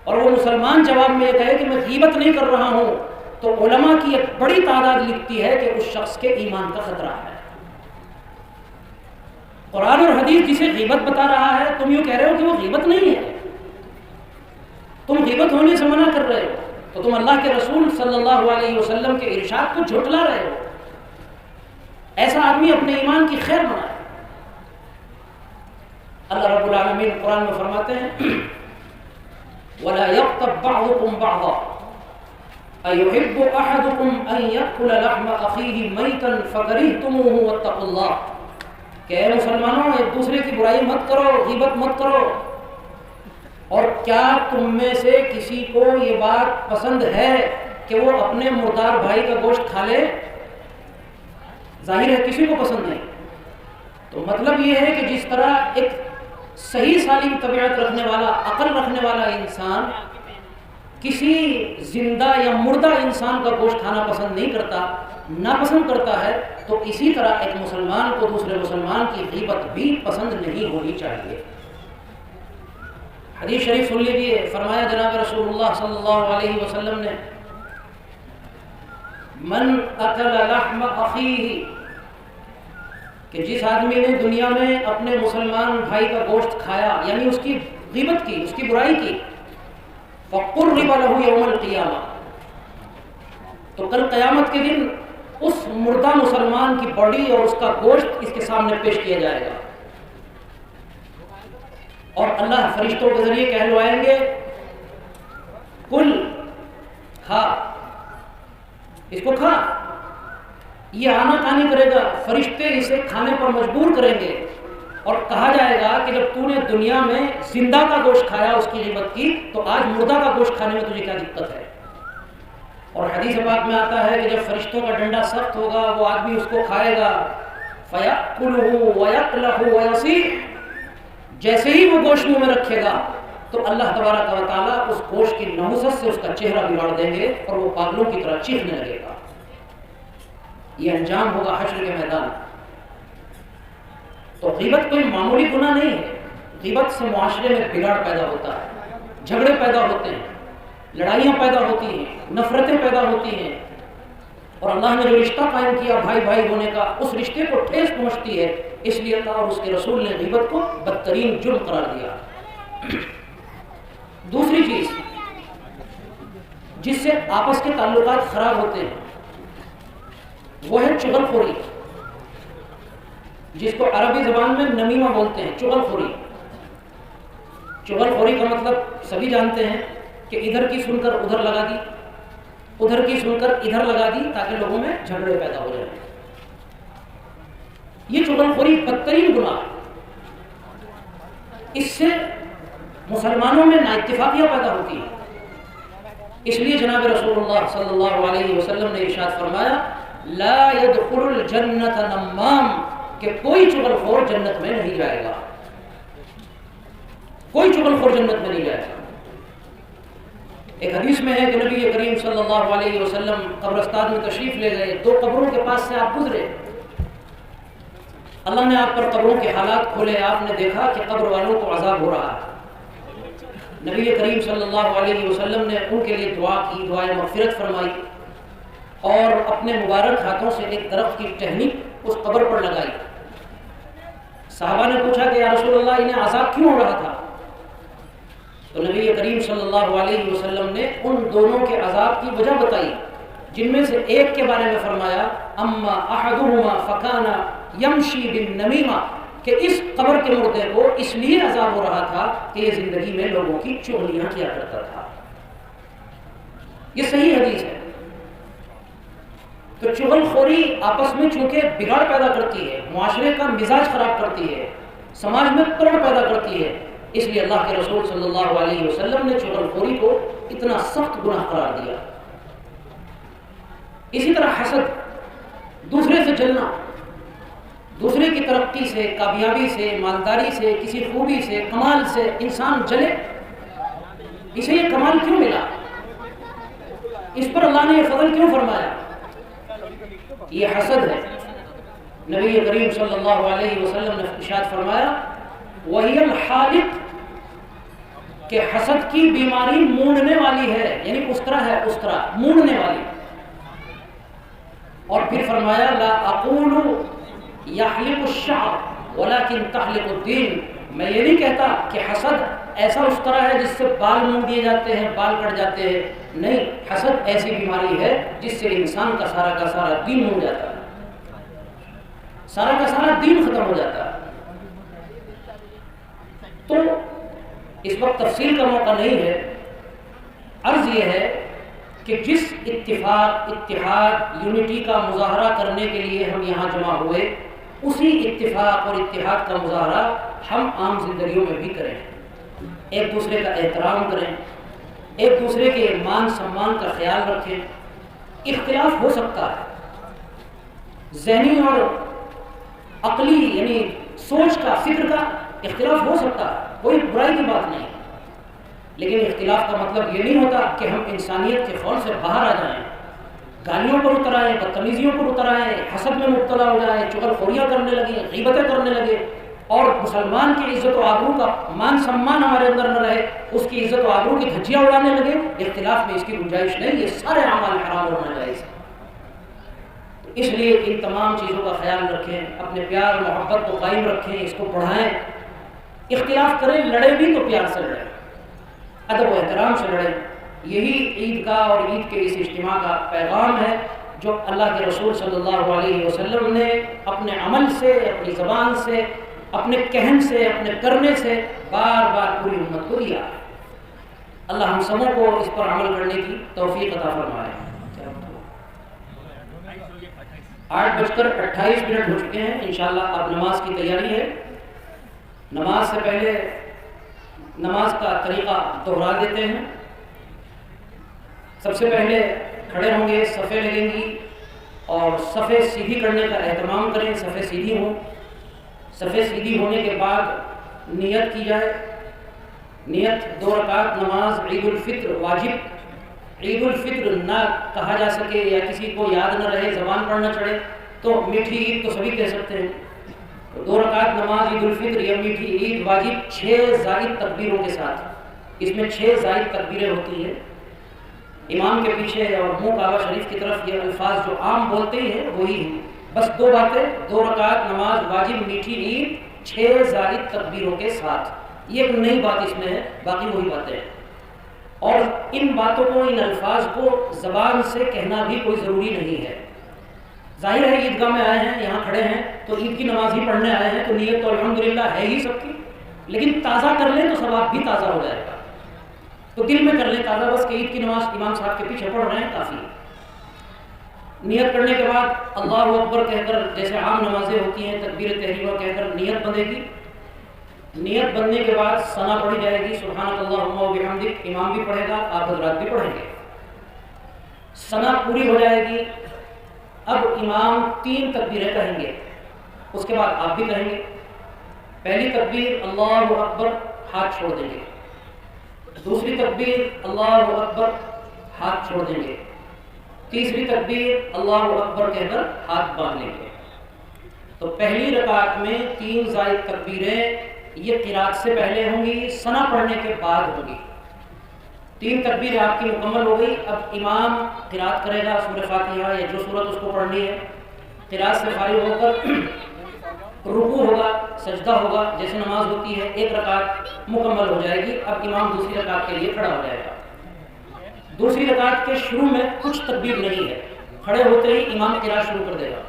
और वो मुसलमान जवाब में ये कहे कि मैं ग़ीबत नहीं कर रहा हूं, तो उलमा की एक बड़ी तादाद लिखती है कि उस शख्स के ईमान का खतरा है। कुरान और हदीस जिसे ग़ीबत बता रहा है, तुम यूं कह रहे हो कि वो ग़ीबत नहीं है, तुम ग़ीबत होने से मना कर रहे हो, तो तुम अल्लाह के रसूल सल्लल्लाहु अलैहि वसल्लम के इरशाद को झुठला रहे हो। ऐसा आदमी अपने ईमान की खैर बनाए। अल्लाह रब्बुल आलमीन कुरान में फरमाते हैं, वला यग़्तब बअदुकुम बअदा अयुहिब्बु अहदुकुम अन यअकुल लहम अखीहि मैतन फकरिहतुमूहु वत्तक़ुल्लाह, कि मुसलमानों एक दूसरे की बुराई मत करो, ग़ीबत मत करो। और क्या तुम में से किसी को ये बात पसंद है कि वो अपने मुर्दार भाई का गोश्त खा ले? जाहिर है किसी को पसंद नहीं। तो मतलब ये है कि जिस तरह एक सही सालिम तबीयत रखने वाला, अकल रखने वाला इंसान किसी जिंदा या मुर्दा इंसान का गोश्त खाना पसंद नहीं करता, नापसंद करता है, तो इसी तरह एक मुसलमान को दूसरे मुसलमान की ग़ीबत भी पसंद नहीं होनी चाहिए। हदीस शरीफ सुन लीजिए, फरमाया जनाब रसूलुल्लाह सल्लल्लाहु अलैहि वसल्लम ने, मन अकल लहम अखीही, कि जिस आदमी ने दुनिया में अपने मुसलमान भाई का गोश्त खाया, यानी उसकी ग़ीबत की, उसकी बुराई की, फ़क़ुर्रिबा लहू यौमल क़ियामा, तो कल क़यामत के दिन उस मुर्दा मुसलमान की बॉडी और उसका गोश्त इसके सामने पेश किया जाएगा, और अल्लाह फरिश्तों के जरिए कहलवाएंगे, कुल खा, इसको खा। ये आना खानी करेगा, फरिश्ते इसे खाने पर मजबूर करेंगे, और कहा जाएगा कि जब तूने दुनिया में जिंदा का गोश्त खाया उसकी ग़ीबत की, तो आज मुर्दा का गोश्त खाने में तुझे क्या दिक्कत है। और हदीस पाक में आता है कि जब फरिश्तों का डंडा सख्त होगा, वो आदमी उसको खाएगा, फयअकुलहु वयक़लहु वयसीह, जैसे ही वो गोश्त मुंह में रखेगा तो अल्लाह तबारक व तआला उस गोश्त की नहुसत से उसका चेहरा बिगाड़ देंगे और वो पागलों की तरह चीखने लगेगा। ये अंजाम होगा हश्र के मैदान। तो ग़ीबत कोई मामूली गुनाह नहीं है। ग़ीबत से मुआशरे में बिगाड़ पैदा होता है, झगड़े पैदा होते हैं, लड़ाइयाँ पैदा होती हैं, नफरतें पैदा होती हैं, और अल्लाह ने जो रिश्ता कायम किया भाई भाई होने का, उस रिश्ते को ठेस पहुंचती है। इसलिए अल्लाह और उसके रसूल ने गीबत को बदतरीन जुर्म करार दिया। दूसरी चीज जिससे आपस के ताल्लुकात खराब होते हैं वो है चुगलखोरी, जिसको अरबी जबान में नमीमा बोलते हैं। चुगलखोरी, चुगलखोरी का मतलब सभी जानते हैं कि इधर की सुनकर उधर लगा दी, उधर की सुनकर इधर लगा दी, ताकि लोगों में झगड़े पैदा हो जाए। ये चुगलखोरी बदतरीन गुनाह है। इससे मुसलमानों में नाइत्तिफाकियां पैदा होती है। इसलिए जनाब रसूलुल्लाह सल्लल्लाहु अलैहि वसल्लम ने इरशाद फरमाया, ला यदखुलुल जन्नत नम्माम, कि कोई चुगलखोर जन्नत में नहीं जाएगा, कोई चुगलखोर जन्नत में नहीं जाएगा। एक हदीस में है कि नबी करीम सल्लल्लाहु अलैहि वसल्लम कब्रिस्तान में तशरीफ ले गए, 2 कब्रों के पास से आप गुजरे, अल्लाह ने आप पर कब्रों के हालात खोले, आपने देखा कि कब्र वालों को अजाब हो रहा है। नबी करीम सल्लल्लाहु अलैहि वसल्लम ने उनके लिए दुआ की, दुआए मग़फ़िरत फरमाई और अपने मुबारक हाथों से एक दरख्त की टहनी उस कब्र पर लगाई। साहबा ने पूछा कि या रसूलल्लाह, इन्हें अजाब क्यों हो रहा था? तो नबी करीम सल्लल्लाहु अलैहि वसल्लम ने उन दोनों के अजाब की वजह बताई, जिनमें से एक के बारे में फरमाया, अम्मा अहदुहुमा फकाना यमशी बिन नमीमा, कि इस कब्र के मुर्दे को इसलिए अजाब हो रहा था कि ये जिंदगी में लोगों की चुगलियां किया करता था। ये सही हदीस है। तो चुगलखोरी आपस में चूंकि बिगाड़ पैदा करती है, मुआशरे का मिजाज खराब करती है, समाज में तोड़ पैदा करती है, इसलिए अल्लाह के रसूल सल्लल्लाहु अलैहि वसल्लम ने चुगलखोरी को इतना सख्त गुनाह करार दिया। इसी तरह हसद, दूसरे से जलना, दूसरे की तरक्की से, कामयाबी से, मालदारी से, किसी खूबी से, कमाल से इंसान जले। इसे ये कमाल क्यों मिला? इस पर अल्लाह ने ये फजल क्यों फरमाया? ये हसद है। नबी करीम सल्लल्लाहु अलैहि वसल्लम ने इरशाद फरमाया, वहियल हालिक, कि हसद की बीमारी मूंढने वाली है, यानी उस्तरा है, उस्तरा मूंढने वाली। और फिर फरमाया, ला अक़ूलु यहलिकु शअर वलाकिन तहलिकु दीन, मैं ये नहीं कहता कि हसद ऐसा उस्तरा है जिससे बाल मूंढ दिए जाते हैं, बाल कट जाते हैं। नहीं, हसद ऐसी बीमारी है जिससे इंसान का सारा दीन मूंढ जाता है, सारा का सारा दीन खत्म हो जाता है। तो इस वक्त तफसील का मौका नहीं है। अर्ज ये है कि जिस इत्तिफाक, इत्तिहाद, यूनिटी का मुजाहरा करने के लिए हम यहाँ जमा हुए, उसी इत्तिफाक और इत्तिहाद का मुजाहरा हम आम जिंदगियों में भी करें। एक दूसरे का एहतराम करें, एक दूसरे के मान सम्मान का ख्याल रखें। इख्तिलाफ हो सकता है, ज़हनी और अक्ली यानी सोच का, फिक्र का इख्तिलाफ हो सकता है, कोई बुराई की बात नहीं। लेकिन इख्तिलाफ का मतलब ये नहीं होता कि हम इंसानियत के खौल से बाहर आ जाएं, गालियों पर उतर आए, बदतमीजियों पर उतर आए, हसद में मुब्तला हो जाए, चुगलखोरियां करने लगे, गीबतें करने लगे, और मुसलमान की इज्जत और आबरू का मान सम्मान हमारे अंदर न रहे, उसकी इज्जत और आबरू की धज्जियां उड़ाने लगे। इख्तिलाफ में इसकी गुंजाइश नहीं, ये सारे अमाल हराम और नाजायज़ है। इसलिए इन तमाम चीज़ों का ख्याल रखें, अपने प्यार मोहब्बत को कायम रखें, इसको बढ़ाएं। इख्तिलाफ करें, लड़े भी तो प्यार से लड़ें, अदब व एहतराम से लड़ें। यही ईद का और ईद के इस इज्तिमा का पैगाम है जो अल्लाह के रसूल सल्लल्लाहु अलैहि वसल्लम ने अपने अमल से, अपनी ज़बान से, अपने कहन से, अपने करने से बार बार पूरी उम्मत को दिया। अल्लाह हम सबों को इस पर अमल करने की तौफीक अता फरमाए। 8:28 हो चुके हैं। इंशाअल्लाह अब नमाज की तैयारी है। नमाज से पहले नमाज का तरीका दोहरा देते हैं। सबसे पहले खड़े होंगे, सफ़े लगेंगी और सफ़े सीधी करने का एहतमाम करें, सफ़े सीधी हों। सफ़े सीधी होने के बाद नियत की जाए। नियत 2 रकात नमाज ईद उल फित्र वाजिब, ईद उल फित्र ना कहा जा सके या किसी को याद न रहे, ज़बान पर न चढ़े, तो मीठी ईद तो सभी कह सकते हैं। तो 2 रकात नमाज ईद उल फित्र या मीठी ईद वाजिब 6 ज़ायद तकबीरों के साथ। इसमें 6 ज़ायद तकबीरें होती हैं। इमाम के पीछे और मुंह काबा शरीफ की तरफ ये अल्फाज जो आम बोलते ही हैं वही हैं। बस दो बातें, 2 रकात नमाज वाजिब मीठी ईद 6 जायद तकबीरों के साथ। ये एक नई बात इसमें है, बाकी वही बातें हैं। और इन बातों को, इन अल्फाज को ज़बान से कहना भी कोई ज़रूरी नहीं है। जाहिर है ईदगाह में आए हैं, यहाँ खड़े हैं तो ईद की नमाज ही पढ़ने आए हैं, तो नीयत तो अल्हम्दुलिल्लाह है ही सबकी, लेकिन ताज़ा कर लें तो सवाब भी ताज़ा हो जाएगा। तो दिल में कर लें ताज़ा, बस कि ईद की नमाज इमाम साहब के पीछे पढ़ रहे हैं, काफ़ी। नियत करने के बाद अल्लाह अकबर कहकर, जैसे आम नमाजें होती हैं, तकबीर तहरीमा कहकर नियत बंधेगी। नियत बनने के बाद सना पढ़ी जाएगी, सुब्हानअल्लाहुम्मा व बिहम्दिक, इमाम भी पढ़ेगा, आप हज़रात भी पढ़ेंगे। सना पूरी हो जाएगी, अब इमाम 3 तकबीरें कहेंगे, उसके बाद आप भी कहेंगे। पहली तकबीर अल्लाहु अकबर, हाथ छोड़ देंगे। दूसरी तकबीर अल्लाहु अकबर, हाथ छोड़ देंगे। तीसरी तकबीर अल्लाहु अकबर कहकर हाथ बांध लेंगे। तो पहली रकात में 3 जायद तकबीरें ये क़िरात से पहले होंगी, सना पढ़ने के बाद होगी। 3 तकबीरें आपकी मुकम्मल हो गई। अब इमाम क़िरात करेगा सूरह फातिहा या जो सूरत उसको पढ़नी है। क़िरात से फारिग होकर रुकू होगा, सजदा होगा, जैसे नमाज होती है। 1 रकात मुकम्मल हो जाएगी। अब इमाम दूसरी रकात के लिए खड़ा हो जाएगा। दूसरी रकात के शुरू में कुछ तकबीर नहीं है, खड़े होते ही इमाम क़िरात शुरू कर देगा,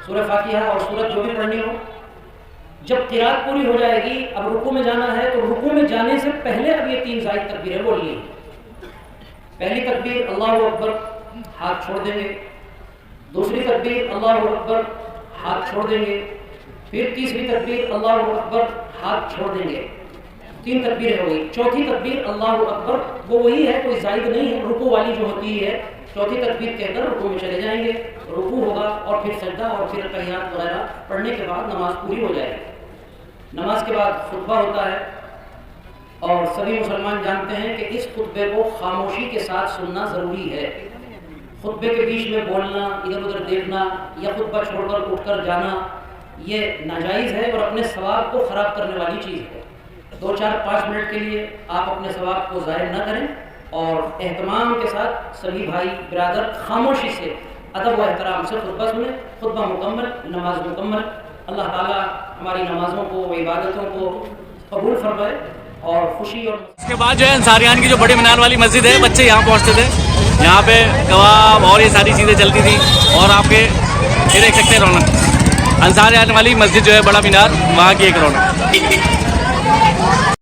सूरह फातिहा और सूरत जो भी पढ़नी हो। जब क़िरात पूरी हो जाएगी, अब रुकू में जाना है, तो रुकू में जाने से पहले अब ये 3 जायद तकबीरें बोल ली। पहली तकबीर अल्लाहु अकबर, हाथ छोड़ देंगे। दूसरी तकबीर अल्लाहु अकबर, हाथ छोड़ देंगे। फिर तीसरी तकबीर अल्लाहु अकबर, हाथ छोड़ देंगे। 3 तकबीरें हो गई। चौथी तकबीर अल्लाहु अकबर, वो वही है, कोई जायद नहीं है, रुकू वाली जो होती है। चौथी तकबीर कहकर रुकू में चले जाएंगे, रुकू होगा और फिर सजदा और फिर तहियात वगैरह पढ़ने के बाद नमाज पूरी हो जाएगी। नमाज के बाद खुतबा होता है और सभी मुसलमान जानते हैं कि इस खुतबे को खामोशी के साथ सुनना ज़रूरी है। खुतबे के बीच में बोलना, इधर उधर देखना या खुतबा छोड़कर उठकर जाना, ये नाजायज़ है और अपने सवाब को ख़राब करने वाली चीज़ है। 2, 4, 5 मिनट के लिए आप अपने सवाब को ज़ाहिर न करें और एहतमाम के साथ सभी भाई बिरादर खामोशी से, अदब व एहतराम से खुतबा सुने। खुतबा मुकम्मल, नमाज मुकम्मल। अल्लाह ताला हमारी नमाज़ों को, इबादतों को कबूल फरमाए और खुशी। और उसके बाद जो है अंसारियान की जो बड़ी मीनार वाली मस्जिद है, बच्चे यहाँ पहुँचते थे, यहाँ पे कबाब और ये सारी चीज़ें चलती थी। और आपके ये देख सकते हैं रौनक, अंसारियान वाली मस्जिद जो है, बड़ा मीनार, वहाँ की एक रौनक।